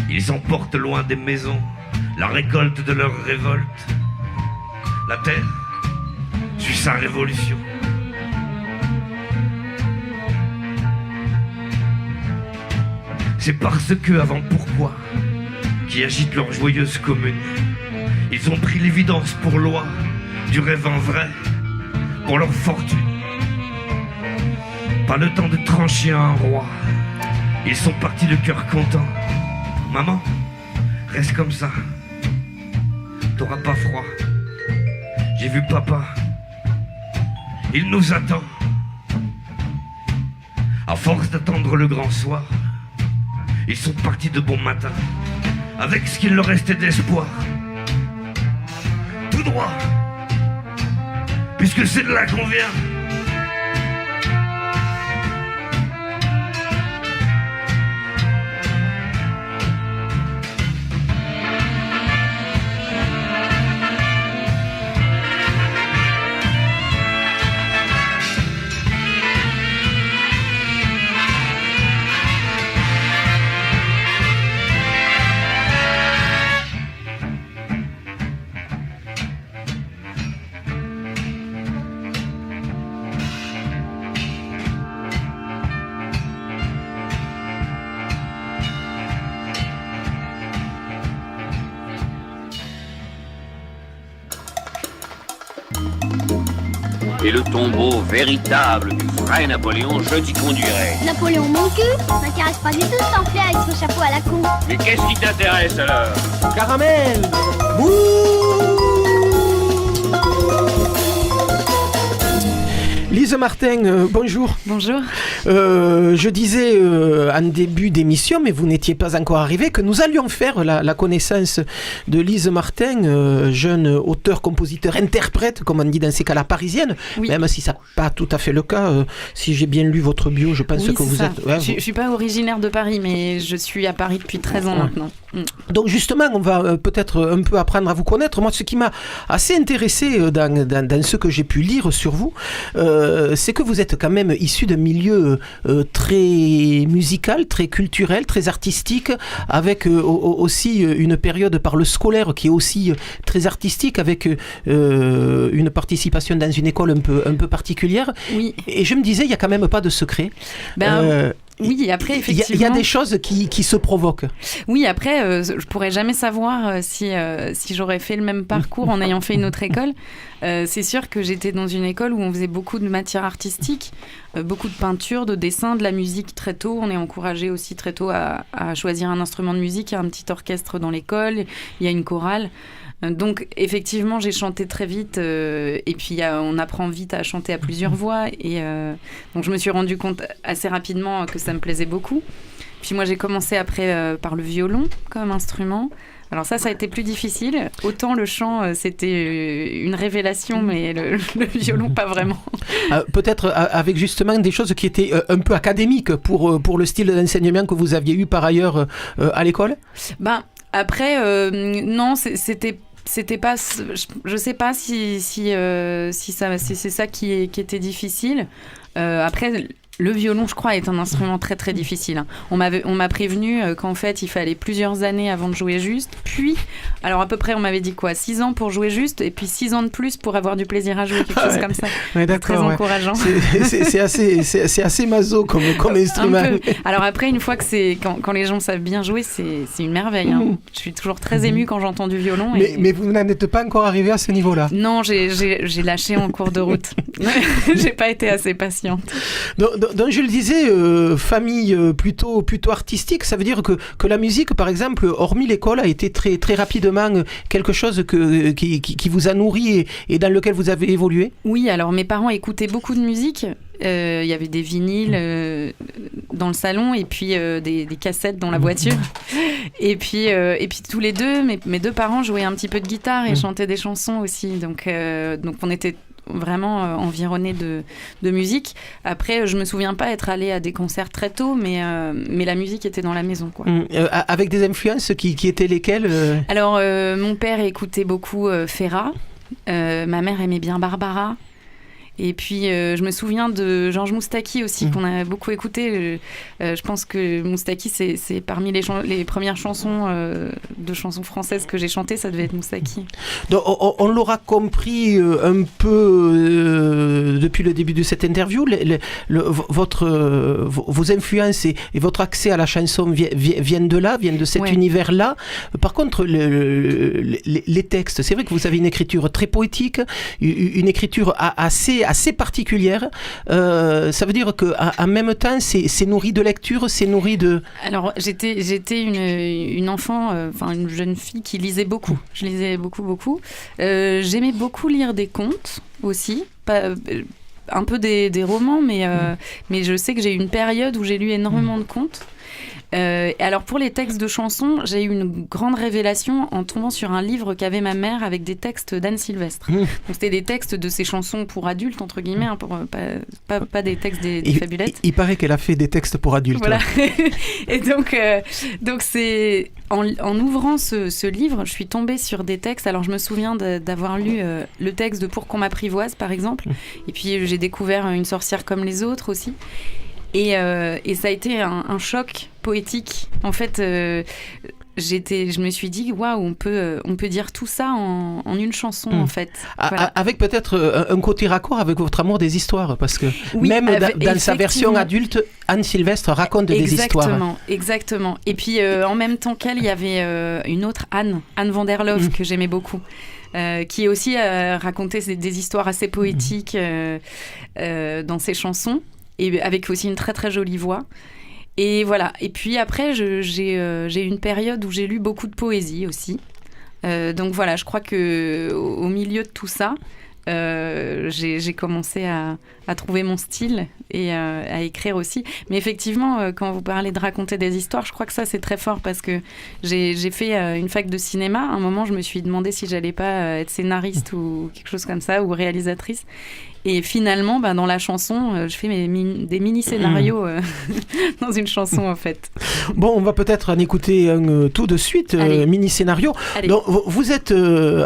Ils emportent loin des maisons la récolte de leur révolte. La terre suit sa révolution. C'est parce que, avant pourquoi, qui agitent leur joyeuse commune, ils ont pris l'évidence pour loi du rêve en vrai. pour leur fortune. Pas le temps de trancher un roi. Ils sont partis le cœur content. Maman, reste comme ça. T'auras pas froid. J'ai vu papa. Il nous attend. À force d'attendre le grand soir, ils sont partis de bon matin, avec ce qu'il leur restait d'espoir. Tout droit, puisque c'est de là qu'on vient. Et le tombeau véritable du vrai Napoléon, je t'y conduirai. Napoléon mon cul m'intéresse pas du tout ce pamphlet avec son chapeau à la con. Mais qu'est-ce qui t'intéresse alors? Caramel. Lise Martin, bonjour. Bonjour. Je disais en début d'émission, mais vous n'étiez pas encore arrivé, que nous allions faire la connaissance de Lise Martin, jeune auteur, compositeur, interprète, comme on dit dans ces cas-là, parisienne, oui. Même si ça n'est pas tout à fait le cas. Si j'ai bien lu votre bio, je pense que vous êtes... Ouais, je ne suis pas originaire de Paris, mais je suis à Paris depuis 13 ans maintenant. Donc justement, on va peut-être un peu apprendre à vous connaître. Moi, ce qui m'a assez intéressé dans ce que j'ai pu lire sur vous, c'est que vous êtes quand même issu d'un milieu très musical, très culturel, très artistique, avec aussi une période par le scolaire qui est aussi très artistique, avec une participation dans une école un peu particulière. Oui. Et je me disais, il n'y a quand même pas de secret. Oui, après, effectivement... Il y a des choses qui se provoquent. Oui, après, je pourrais jamais savoir si j'aurais fait le même parcours en ayant fait une autre école. C'est sûr que j'étais dans une école où on faisait beaucoup de matières artistiques, beaucoup de peinture, de dessin, de la musique très tôt. On est encouragé aussi très tôt à choisir un instrument de musique. Il y a un petit orchestre dans l'école, il y a une chorale. Donc effectivement j'ai chanté très vite et puis on apprend vite à chanter à plusieurs voix et donc je me suis rendu compte assez rapidement que ça me plaisait beaucoup. Puis moi j'ai commencé après par le violon comme instrument. Alors ça a été plus difficile. Autant le chant, c'était une révélation, mais le violon, pas vraiment. Peut-être avec justement des choses qui étaient un peu académiques pour le style d'enseignement que vous aviez eu par ailleurs à l'école. Après, non, c'était pas, je sais pas si c'est ça qui était difficile. Après, le violon, je crois, est un instrument très très difficile. On m'a prévenu qu'en fait, il fallait plusieurs années avant de jouer juste. Puis, alors à peu près, on m'avait dit quoi, 6 ans pour jouer juste, et puis 6 ans de plus pour avoir du plaisir à jouer, quelque chose comme ça. Ouais, c'est très encourageant. C'est assez maso comme instrument. Un peu. Alors après, une fois que quand les gens savent bien jouer, c'est une merveille. Hein. Je suis toujours très émue quand j'entends du violon. Mais vous n'en êtes pas encore arrivé à ce niveau-là? Non, j'ai lâché en cours de route. J'ai pas été assez patiente. Donc je le disais, famille plutôt artistique, ça veut dire que la musique, par exemple, hormis l'école, a été très, très rapidement quelque chose qui vous a nourri et dans lequel vous avez évolué? Oui, alors mes parents écoutaient beaucoup de musique. Il y avait des vinyles dans le salon et puis des cassettes dans la voiture. Et puis tous les deux, mes deux parents jouaient un petit peu de guitare et chantaient des chansons aussi. Donc on était vraiment environnée de musique. Après, je me souviens pas être allée à des concerts très tôt, mais la musique était dans la maison, quoi. Avec des influences qui étaient lesquelles Alors, mon père écoutait beaucoup Ferrat. Ma mère aimait bien Barbara. Et puis, je me souviens de Georges Moustaki aussi, qu'on a beaucoup écouté. Je pense que Moustaki, c'est parmi les premières chansons de chansons françaises que j'ai chantées, ça devait être Moustaki. Donc, on l'aura compris un peu depuis le début de cette interview. Vos influences et votre accès à la chanson viennent de là, viennent de cet univers-là. Par contre, les textes, c'est vrai que vous avez une écriture très poétique, une écriture assez assez particulière. Ça veut dire qu'en même temps, c'est nourri de lecture, c'est nourri de... Alors, j'étais une enfant, une jeune fille qui lisait beaucoup. Je lisais beaucoup. J'aimais beaucoup lire des contes aussi. Un peu des romans, mais je sais que j'ai eu une période où j'ai lu énormément de contes. Alors pour les textes de chansons, j'ai eu une grande révélation en tombant sur un livre qu'avait ma mère avec des textes d'Anne Sylvestre. Donc c'était des textes de ses chansons pour adultes, entre guillemets, hein, pas des textes des fabulettes. Il paraît qu'elle a fait des textes pour adultes. Voilà. Et donc c'est en ouvrant ce livre, je suis tombée sur des textes. Alors je me souviens d'avoir lu le texte de Pour qu'on m'apprivoise, par exemple. Et puis j'ai découvert Une sorcière comme les autres aussi. Et ça a été un choc poétique. En fait, je me suis dit, waouh, on peut dire tout ça en une chanson, en fait. Voilà. Avec peut-être un côté raccord avec votre amour des histoires, parce que même dans sa version adulte, Anne Sylvestre raconte des histoires. Exactement. Et puis, en même temps qu'elle, il y avait une autre Anne van der Loof, que j'aimais beaucoup. Qui aussi racontait des histoires assez poétiques dans ses chansons. Et avec aussi une très très jolie voix. Et voilà. Et puis après, j'ai une période où j'ai lu beaucoup de poésie aussi. Donc voilà, je crois qu'au milieu de tout ça, j'ai commencé à trouver mon style et à écrire aussi. Mais effectivement, quand vous parlez de raconter des histoires, je crois que ça, c'est très fort parce que j'ai fait une fac de cinéma. À un moment, je me suis demandé si j'allais pas être scénariste ou quelque chose comme ça, ou réalisatrice. Et finalement, dans la chanson, je fais des mini-scénarios dans une chanson, en fait. Bon, on va peut-être en écouter un tout de suite, mini-scénario. Donc, vous êtes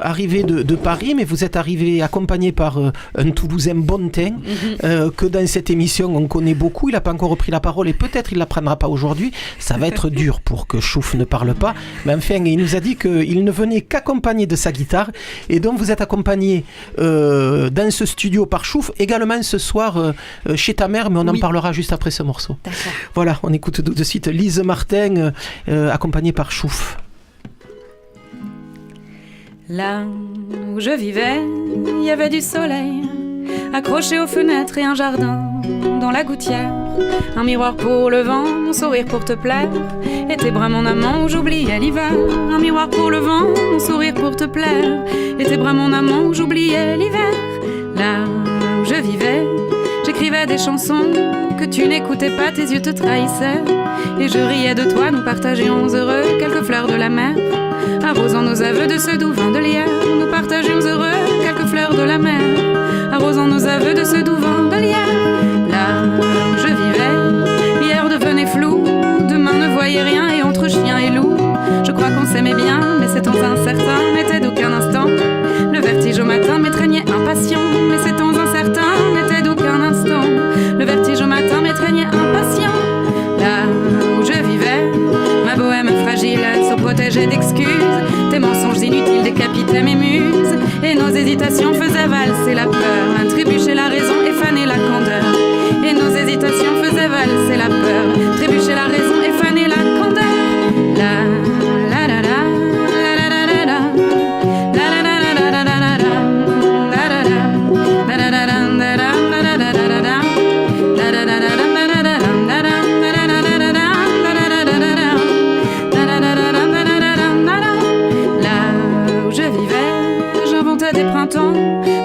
arrivé de Paris, mais vous êtes arrivé accompagné par un Toulousain bon teint, que dans cette émission, on connaît beaucoup. Il n'a pas encore repris la parole et peut-être il ne la prendra pas aujourd'hui. Ça va être dur pour que Chouf ne parle pas. Mais enfin, il nous a dit qu'il ne venait qu'accompagné de sa guitare. Et donc, vous êtes accompagné dans ce studio par Chouf, également ce soir chez ta mère, mais on en parlera juste après ce morceau. D'accord. Voilà, on écoute tout de suite Lise Martin, accompagnée par Chouf. Là où je vivais, il y avait du soleil, accroché aux fenêtres et un jardin dans la gouttière. Un miroir pour le vent, mon sourire pour te plaire, et tes bras mon amant où j'oubliais l'hiver. Un miroir pour le vent, mon sourire pour te plaire, et tes bras mon amant où j'oubliais l'hiver. Là où je vivais, j'écrivais des chansons que tu n'écoutais pas, tes yeux te trahissaient. Et je riais de toi, nous partagions heureux quelques fleurs de la mer. Arrosant nos aveux de ce doux vin de lierre, nous partagions heureux quelques fleurs de la mer. Arrosant nos aveux de ce doux vin de lierre. Là où je vivais, hier devenait flou, demain ne voyait rien, et entre chien et loup, je crois qu'on s'aimait bien, mais ces temps incertains n'étaient d'aucun instant. Le vertige au matin m'étreignait impatient, mais ces temps incertains n'étaient d'aucun instant. Le vertige au matin m'étreignait impatient. Là où je vivais, ma bohème fragile se protégeait d'excuses. Tes mensonges inutiles décapitaient mes muses, et nos hésitations faisaient valser la peur, trébucher la raison et faner la candeur. Et nos hésitations faisaient valser la peur, trébucher la raison et faner la candeur. La la la la.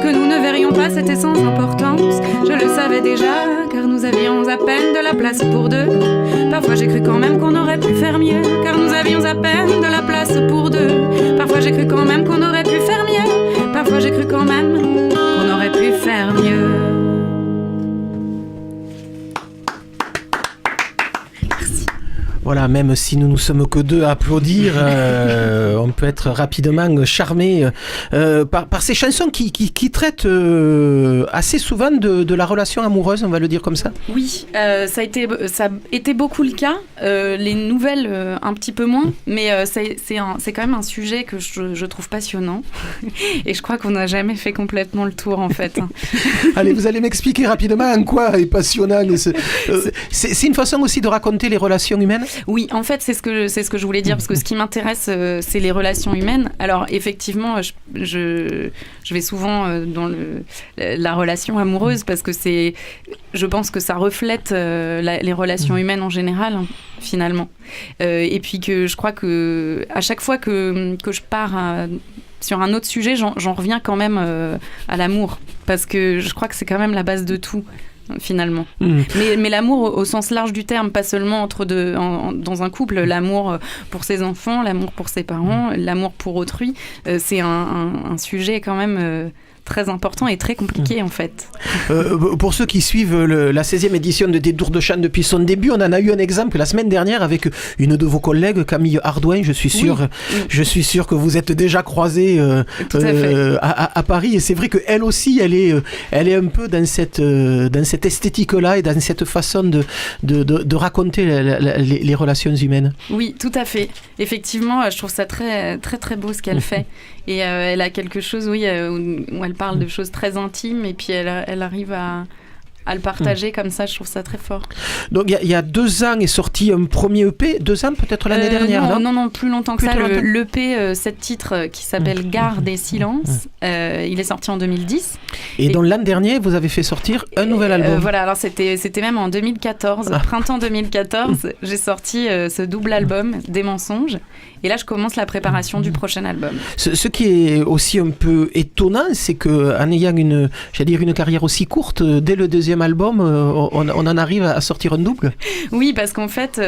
Que nous ne verrions pas, c'était sans importance. Je le savais déjà, car nous avions à peine de la place pour deux. Parfois j'ai cru quand même qu'on aurait pu faire mieux, car nous avions à peine de la place pour deux. Parfois j'ai cru quand même qu'on aurait pu faire mieux. Parfois j'ai cru quand même qu'on aurait pu faire mieux. Voilà, même si nous ne sommes que deux à applaudir, on peut être rapidement charmé par ces chansons qui traitent assez souvent de la relation amoureuse, on va le dire comme ça. Oui, ça a été beaucoup le cas. Les nouvelles, un petit peu moins, mais c'est quand même un sujet que je trouve passionnant. Et je crois qu'on n'a jamais fait complètement le tour, en fait. Allez, vous allez m'expliquer rapidement en quoi est passionnant. C'est une façon aussi de raconter les relations humaines. Oui, en fait, c'est ce que je voulais dire, parce que ce qui m'intéresse, c'est les relations humaines. Alors, effectivement, je vais souvent dans la relation amoureuse, parce que je pense que ça reflète les relations humaines en général, hein, finalement. Et puis que je crois que à chaque fois que je pars sur un autre sujet, j'en reviens quand même à l'amour, parce que je crois que c'est quand même la base de tout, finalement. Mais l'amour au sens large du terme, pas seulement dans un couple, l'amour pour ses enfants, l'amour pour ses parents, l'amour pour autrui, c'est un sujet quand même très important et très compliqué en fait. Pour ceux qui suivent la 16e édition de Détour de Chant depuis son début, on en a eu un exemple la semaine dernière avec une de vos collègues, Camille Ardouin. Je suis sûr que vous êtes déjà croisés à Paris, et c'est vrai qu'elle aussi, elle est un peu dans cette esthétique-là et dans cette façon de raconter les relations humaines. Oui, tout à fait. Effectivement, je trouve ça très très très beau ce qu'elle fait. Et elle a quelque chose, où elle parle de choses très intimes, et puis elle arrive à le partager comme ça. Je trouve ça très fort. Donc il y a 2 ans est sorti un premier EP, 2 ans peut-être l'année dernière, non, plus longtemps que ça. L'EP 7 titres qui s'appelle Garde et Silence, il est sorti en 2010. Et donc l'an dernier, vous avez fait sortir un nouvel album. Voilà, alors c'était même en 2014, printemps 2014, j'ai sorti ce double album, Des mensonges. Et là, je commence la préparation du prochain album. Ce qui est aussi un peu étonnant, c'est qu'en ayant une carrière aussi courte, dès le 2e album, on en arrive à sortir un double. Oui, parce qu'en fait,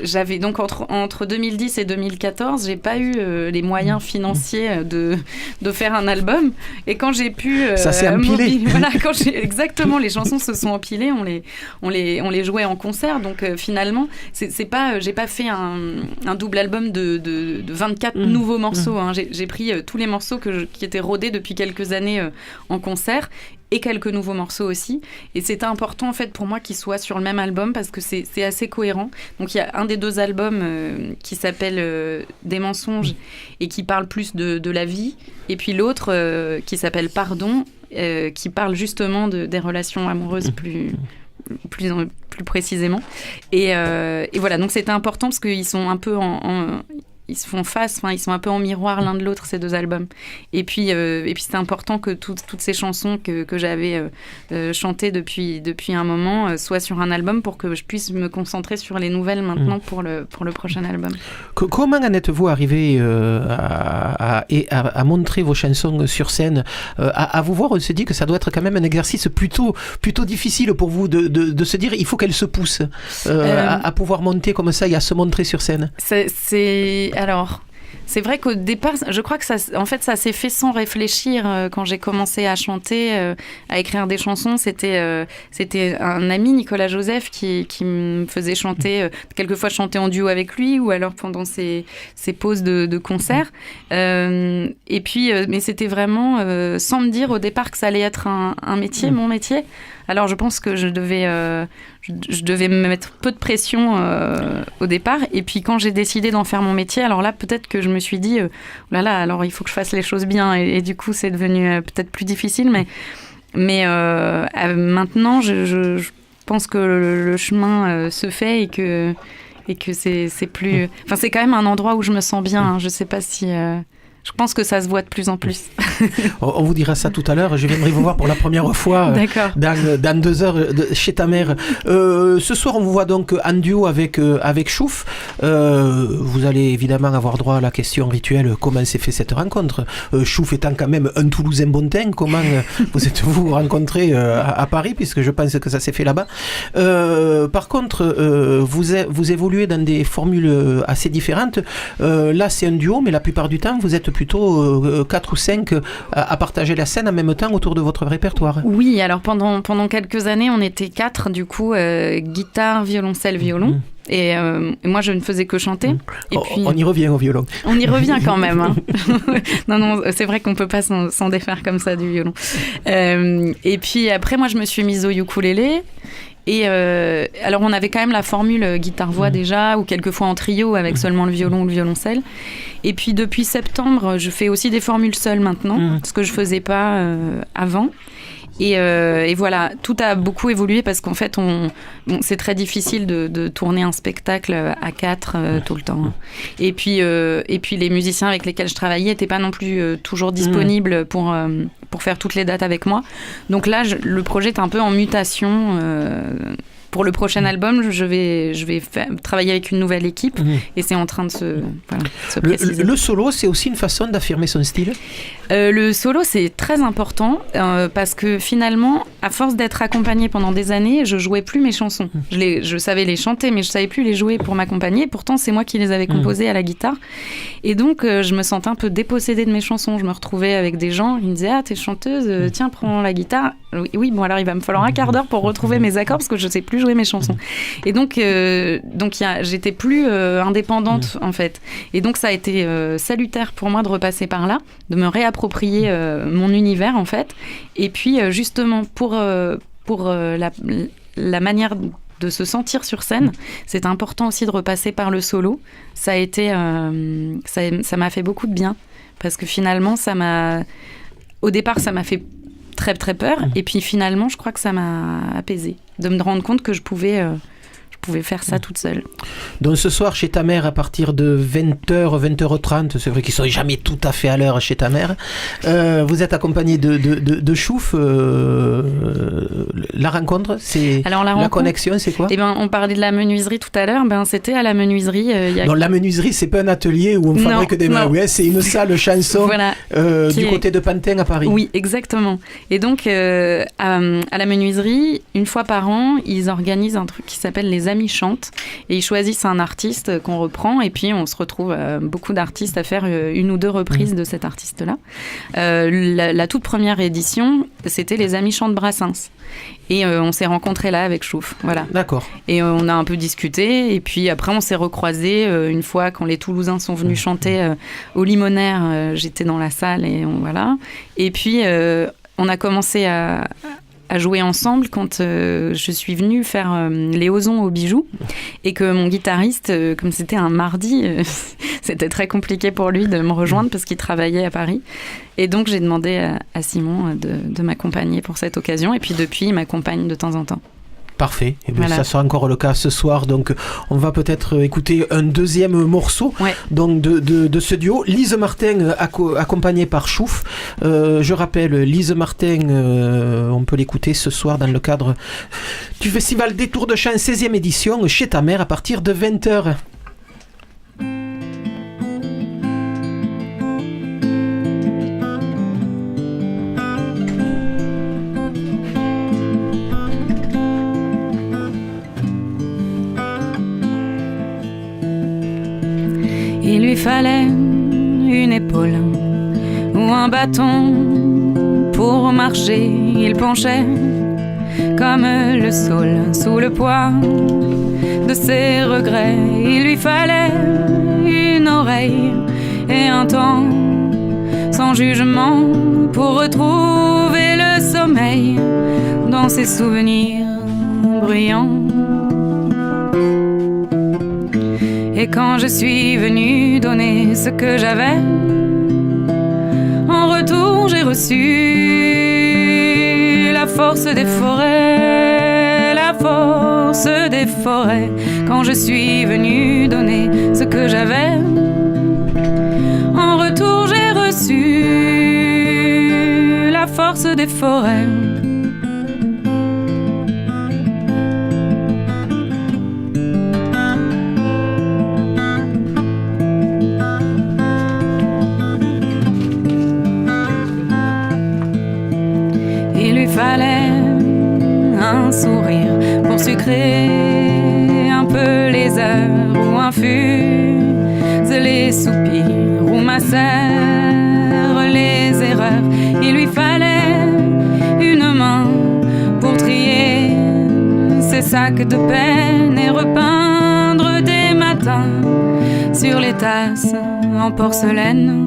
j'avais donc entre 2010 et 2014, j'ai pas eu les moyens financiers de faire un album. Et quand j'ai pu, ça s'est empilé. Voilà, exactement, les chansons se sont empilées, on les jouait en concert. Donc finalement, j'ai pas fait un double album de 24 nouveaux morceaux. Hein. J'ai pris tous les morceaux qui étaient rodés depuis quelques années en concert, et quelques nouveaux morceaux aussi. Et c'était important en fait pour moi qu'ils soient sur le même album, parce que c'est assez cohérent. Donc il y a un des 2 albums qui s'appelle Des mensonges et qui parle plus de la vie, et puis l'autre qui s'appelle Pardon, qui parle justement des relations amoureuses plus précisément. Et voilà, donc c'était important parce qu'ils sont un peu ils se font face, ils sont un peu en miroir l'un de l'autre, ces 2 albums. Et puis c'était important que toutes ces chansons que j'avais chantées depuis un moment soient sur un album, pour que je puisse me concentrer sur les nouvelles maintenant pour le prochain album. Comment en êtes-vous arrivé à montrer vos chansons sur scène? À vous voir, on se dit que ça doit être quand même un exercice plutôt difficile pour vous de se dire il faut qu'elle se pousse à pouvoir monter comme ça et à se montrer sur scène. Alors, c'est vrai qu'au départ, je crois que ça s'est fait sans réfléchir. Quand j'ai commencé à chanter, à écrire des chansons, c'était un ami, Nicolas Joseph, qui me faisait chanter. Quelquefois, je chantais en duo avec lui, ou alors pendant ses pauses de concert. Et puis, mais c'était vraiment sans me dire au départ que ça allait être un métier, mon métier. Alors, je pense que je devais me mettre peu de pression au départ. Et puis, quand j'ai décidé d'en faire mon métier, alors là, peut-être que je me suis dit, alors il faut que je fasse les choses bien. Et du coup, c'est devenu peut-être plus difficile. Mais maintenant, je pense que le chemin se fait, et que c'est plus... Enfin, c'est quand même un endroit où je me sens bien. Hein. Je sais pas si... Je pense que ça se voit de plus en plus. On vous dira ça tout à l'heure. Je viendrai vous voir pour la première fois dans 2 heures chez ta mère. Ce soir, on vous voit donc en duo avec Chouf. Vous allez évidemment avoir droit à la question rituelle. Comment s'est fait cette rencontre? Chouf étant quand même un Toulousain bon teint, comment vous êtes-vous rencontrés à Paris, puisque je pense que ça s'est fait là-bas. Par contre, vous évoluez dans des formules assez différentes. Là, c'est un duo, mais la plupart du temps, vous êtes plutôt 4 ou 5 à partager la scène en même temps autour de votre répertoire. Oui, alors pendant quelques années, on était 4, du coup, guitare, violoncelle, violon. Et moi, je ne faisais que chanter. Et puis, on y revient au violon. On y revient quand même. Hein. Non, c'est vrai qu'on ne peut pas s'en défaire comme ça du violon. Et puis après, moi, je me suis mise au ukulélé. Et alors, on avait quand même la formule guitare-voix déjà, ou quelquefois en trio avec seulement le violon ou le violoncelle. Et puis, depuis septembre, je fais aussi des formules seules maintenant, ce que je ne faisais pas avant. Et voilà, tout a beaucoup évolué parce qu'en fait, c'est très difficile de tourner un spectacle à 4 tout le temps. Et puis les musiciens avec lesquels je travaillais n'étaient pas non plus toujours disponibles pour faire toutes les dates avec moi. Donc là, le projet est un peu en mutation. Pour le prochain album, je vais travailler avec une nouvelle équipe et c'est en train de se préciser. Le solo, c'est aussi une façon d'affirmer son style ? Le solo, c'est très important parce que finalement, à force d'être accompagnée pendant des années, je jouais plus mes chansons. Je savais les chanter, mais je savais plus les jouer pour m'accompagner. Pourtant, c'est moi qui les avais composées à la guitare. Et donc, je me sentais un peu dépossédée de mes chansons. Je me retrouvais avec des gens qui me disaient « Ah, t'es chanteuse, tiens, prends la guitare. » Oui, bon, alors il va me falloir un quart d'heure pour retrouver mes accords parce que je sais plus jouer mes chansons. Et donc j'étais plus indépendante, en fait. Et donc, ça a été salutaire pour moi de repasser par là, de me réapproprier mon univers, en fait. Et puis, justement, pour la manière de se sentir sur scène, c'est important aussi de repasser par le solo. Ça a été, ça m'a fait beaucoup de bien parce que finalement, au départ, ça m'a fait très très peur et puis finalement, je crois que ça m'a apaisée de me rendre compte que je pouvais faire ça toute seule. Donc ce soir chez ta mère à partir de 20h, 20h30, c'est vrai qu'ils ne sont jamais tout à fait à l'heure chez ta mère, vous êtes accompagné de Chouf. La rencontre, c'est la connexion, c'est quoi ? On parlait de la menuiserie tout à l'heure, c'était à la menuiserie. Non, la menuisie, c'est pas un atelier où on fabrique des meubles, c'est une salle chanson du côté de Pantin à Paris. Oui, exactement. Et donc à la menuiserie, une fois par an, ils organisent un truc qui s'appelle les Amis chantent et ils choisissent un artiste qu'on reprend et puis on se retrouve beaucoup d'artistes à faire une ou deux reprises de cet artiste-là. La toute première édition, c'était les Amis chantent Brassens. Et on s'est rencontrés là avec Chouf, voilà. D'accord. Et on a un peu discuté et puis après on s'est recroisés une fois quand les Toulousains sont venus chanter au Limonaire. J'étais dans la salle et voilà. Et puis on a commencé à jouer ensemble quand je suis venue faire les Ozons au Bijou et que mon guitariste, comme c'était un mardi, c'était très compliqué pour lui de me rejoindre parce qu'il travaillait à Paris. Et donc j'ai demandé à Simon de m'accompagner pour cette occasion et puis depuis il m'accompagne de temps en temps. Parfait. Et Voilà. Ça sera encore le cas ce soir. Donc, on va peut-être écouter un deuxième morceau donc de ce duo. Lise Martin accompagnée par Chouf. Je rappelle, Lise Martin, on peut l'écouter ce soir dans le cadre du Festival des Tours de Chant 16e édition chez ta mère à partir de 20h. Il lui fallait une épaule ou un bâton pour marcher. Il penchait comme le saule sous le poids de ses regrets. Il lui fallait une oreille et un temps sans jugement pour retrouver le sommeil dans ses souvenirs bruyants. Et quand je suis venue donner ce que j'avais, en retour j'ai reçu la force des forêts, la force des forêts. Quand je suis venue donner ce que j'avais, en retour j'ai reçu la force des forêts. Fallait un sourire pour sucrer un peu les heures où infuse les soupirs, où macèrent les erreurs. Il lui fallait une main pour trier ses sacs de peine et repeindre des matins sur les tasses en porcelaine.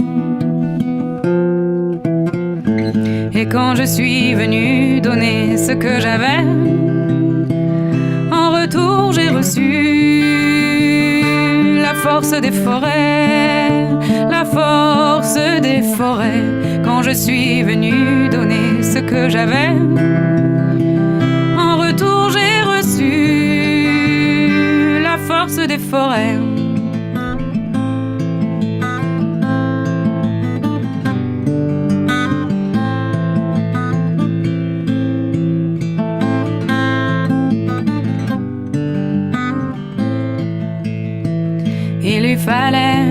Et quand je suis venue donner ce que j'avais, en retour j'ai reçu la force des forêts, la force des forêts. Quand je suis venue donner ce ce que j'avais. En retour, j'ai reçu la force des forêts. Il lui fallait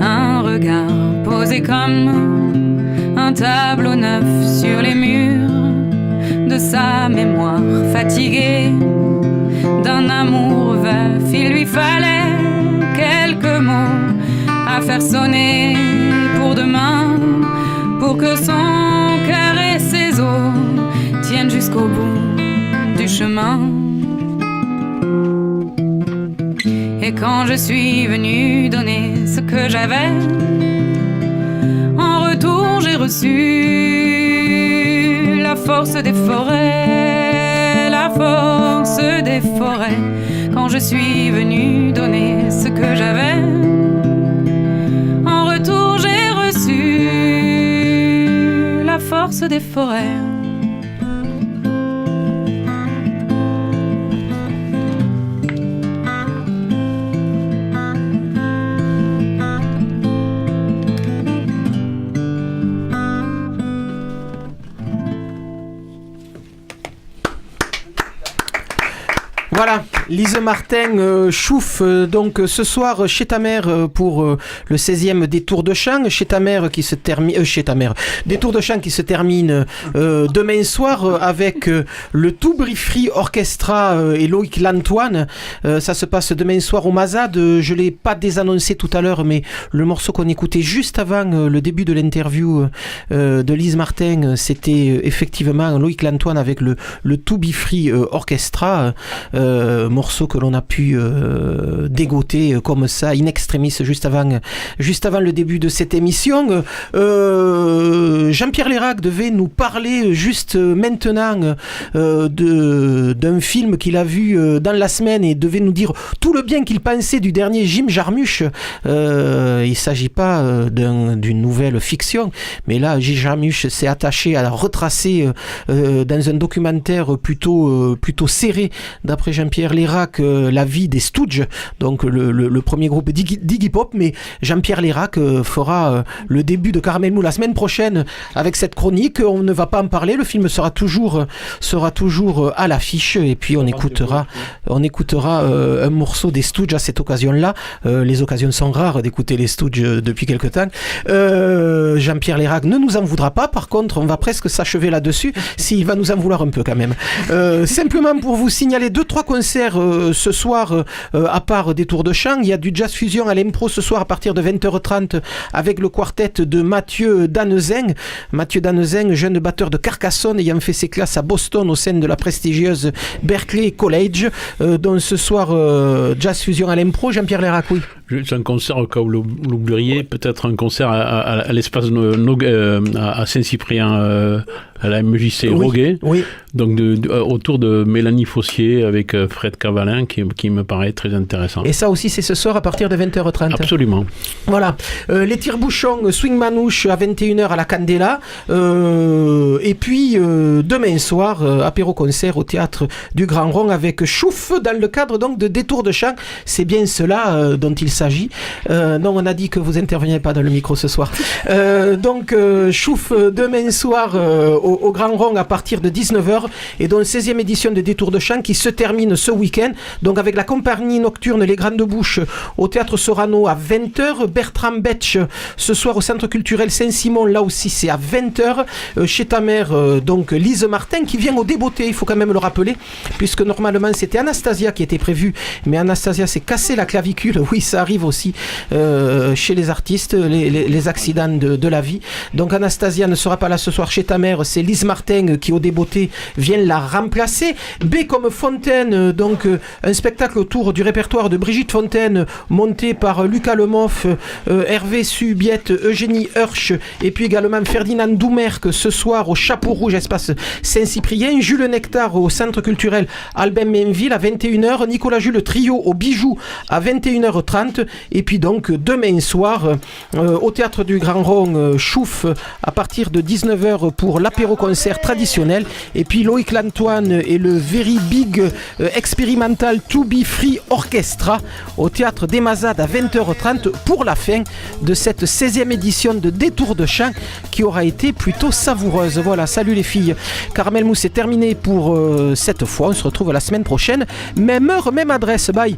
un regard posé comme un tableau neuf sur les murs de sa mémoire fatiguée d'un amour veuf. Il lui fallait quelques mots à faire sonner pour demain, pour que son cœur et ses os tiennent jusqu'au bout du chemin. Et quand je suis venue donner ce que j'avais, en retour j'ai reçu la force des forêts, la force des forêts. Quand je suis venue donner ce que j'avais, en retour j'ai reçu la force des forêts. Voilà, Lise Martin Chouf, donc ce soir chez ta mère pour le 16e détour de chant, chez ta mère qui se termine, détour de chant qui se termine demain soir avec le Tout Free Orchestra et Loïc Lantoine. Ça se passe demain soir au Mazade. Je l'ai pas désannoncé tout à l'heure, mais le morceau qu'on écoutait juste avant le début de l'interview de Lise Martin, c'était effectivement Loïc Lantoine avec le To Be Free Orchestra. Morceau que l'on a pu dégoter comme ça in extremis juste avant le début de cette émission. Jean-Pierre Lérac devait nous parler juste maintenant d'un film qu'il a vu dans la semaine et devait nous dire tout le bien qu'il pensait du dernier Jim Jarmusch. Il ne s'agit pas d'une nouvelle fiction, mais là Jim Jarmusch s'est attaché à retracer dans un documentaire plutôt serré d'après Jean-Pierre Lérac la vie des Stooges, donc le premier groupe d'Iggy Pop, mais Jean-Pierre Lérac fera le début de Caramel Mou la semaine prochaine avec cette chronique. On ne va pas en parler, le film sera toujours à l'affiche et puis on écoutera un morceau des Stooges à cette occasion-là. Les occasions sont rares d'écouter les Stooges depuis quelque temps. Jean-Pierre Lérac ne nous en voudra pas, par contre on va presque s'achever là-dessus, s'il va nous en vouloir un peu quand même. Simplement pour vous signaler 2-3 concerts ce soir à part des tours de chant. Il y a du jazz fusion à l'Impro ce soir à partir de 20h30 avec le quartet de Mathieu Danezeng. Mathieu Danezeng, jeune batteur de Carcassonne ayant fait ses classes à Boston au sein de la prestigieuse Berklee College. Donc ce soir jazz fusion à l'Impro. Jean-Pierre Lérac, oui. C'est un concert au cas où vous l'oublieriez, peut-être un concert à l'espace à Saint-Cyprien à la MJC Roguet, oui. Donc autour de Mélanie Fossier avec Fred Cavalin qui me paraît très intéressant. Et ça aussi c'est ce soir à partir de 20h30. Absolument. Voilà, les tire-bouchons Swing Manouche à 21h à la Candela et puis demain soir apéro-concert au théâtre du Grand Rond avec Chouf dans le cadre donc de Détour de chant. C'est bien cela dont il s'agit. Non, on a dit que vous interveniez pas dans le micro ce soir. Donc Chouf demain soir au Grand Rond à partir de 19h et donc 16e édition de Détour de chant qui se termine ce week-end donc avec la compagnie nocturne Les Grandes Bouches au Théâtre Sorano à 20h, Bertrand Betch ce soir au Centre culturel Saint-Simon, là aussi c'est à 20h, chez ta mère donc Lise Martin qui vient au débeauté, il faut quand même le rappeler puisque normalement c'était Anastasia qui était prévue, mais Anastasia s'est cassé la clavicule, oui ça arrive aussi chez les artistes, les accidents de la vie, donc Anastasia ne sera pas là ce soir chez ta mère, c'est Lise Martin qui au débeauté vient la remplacer. B comme Fontaine, donc un spectacle autour du répertoire de Brigitte Fontaine monté par Lucas Lemoff, Hervé Subiette, Eugénie Hirsch et puis également Ferdinand Doumerc ce soir au Chapeau Rouge espace Saint-Cyprien, Jules Nectar au Centre culturel Albin Mainville à 21h, Nicolas Jules Trio au Bijou à 21h30 et puis donc demain soir au Théâtre du Grand Rond Chouf à partir de 19h pour l'apéro apéro concert traditionnel. Et puis Loïc Lantoine et le Very Big Experimental To Be Free Orchestra au Théâtre des Mazades à 20h30 pour la fin de cette 16e édition de Détour de Chant qui aura été plutôt savoureuse. Voilà, salut les filles. Caramel Mousse, c'est terminé pour cette fois. On se retrouve la semaine prochaine. Même heure, même adresse. Bye.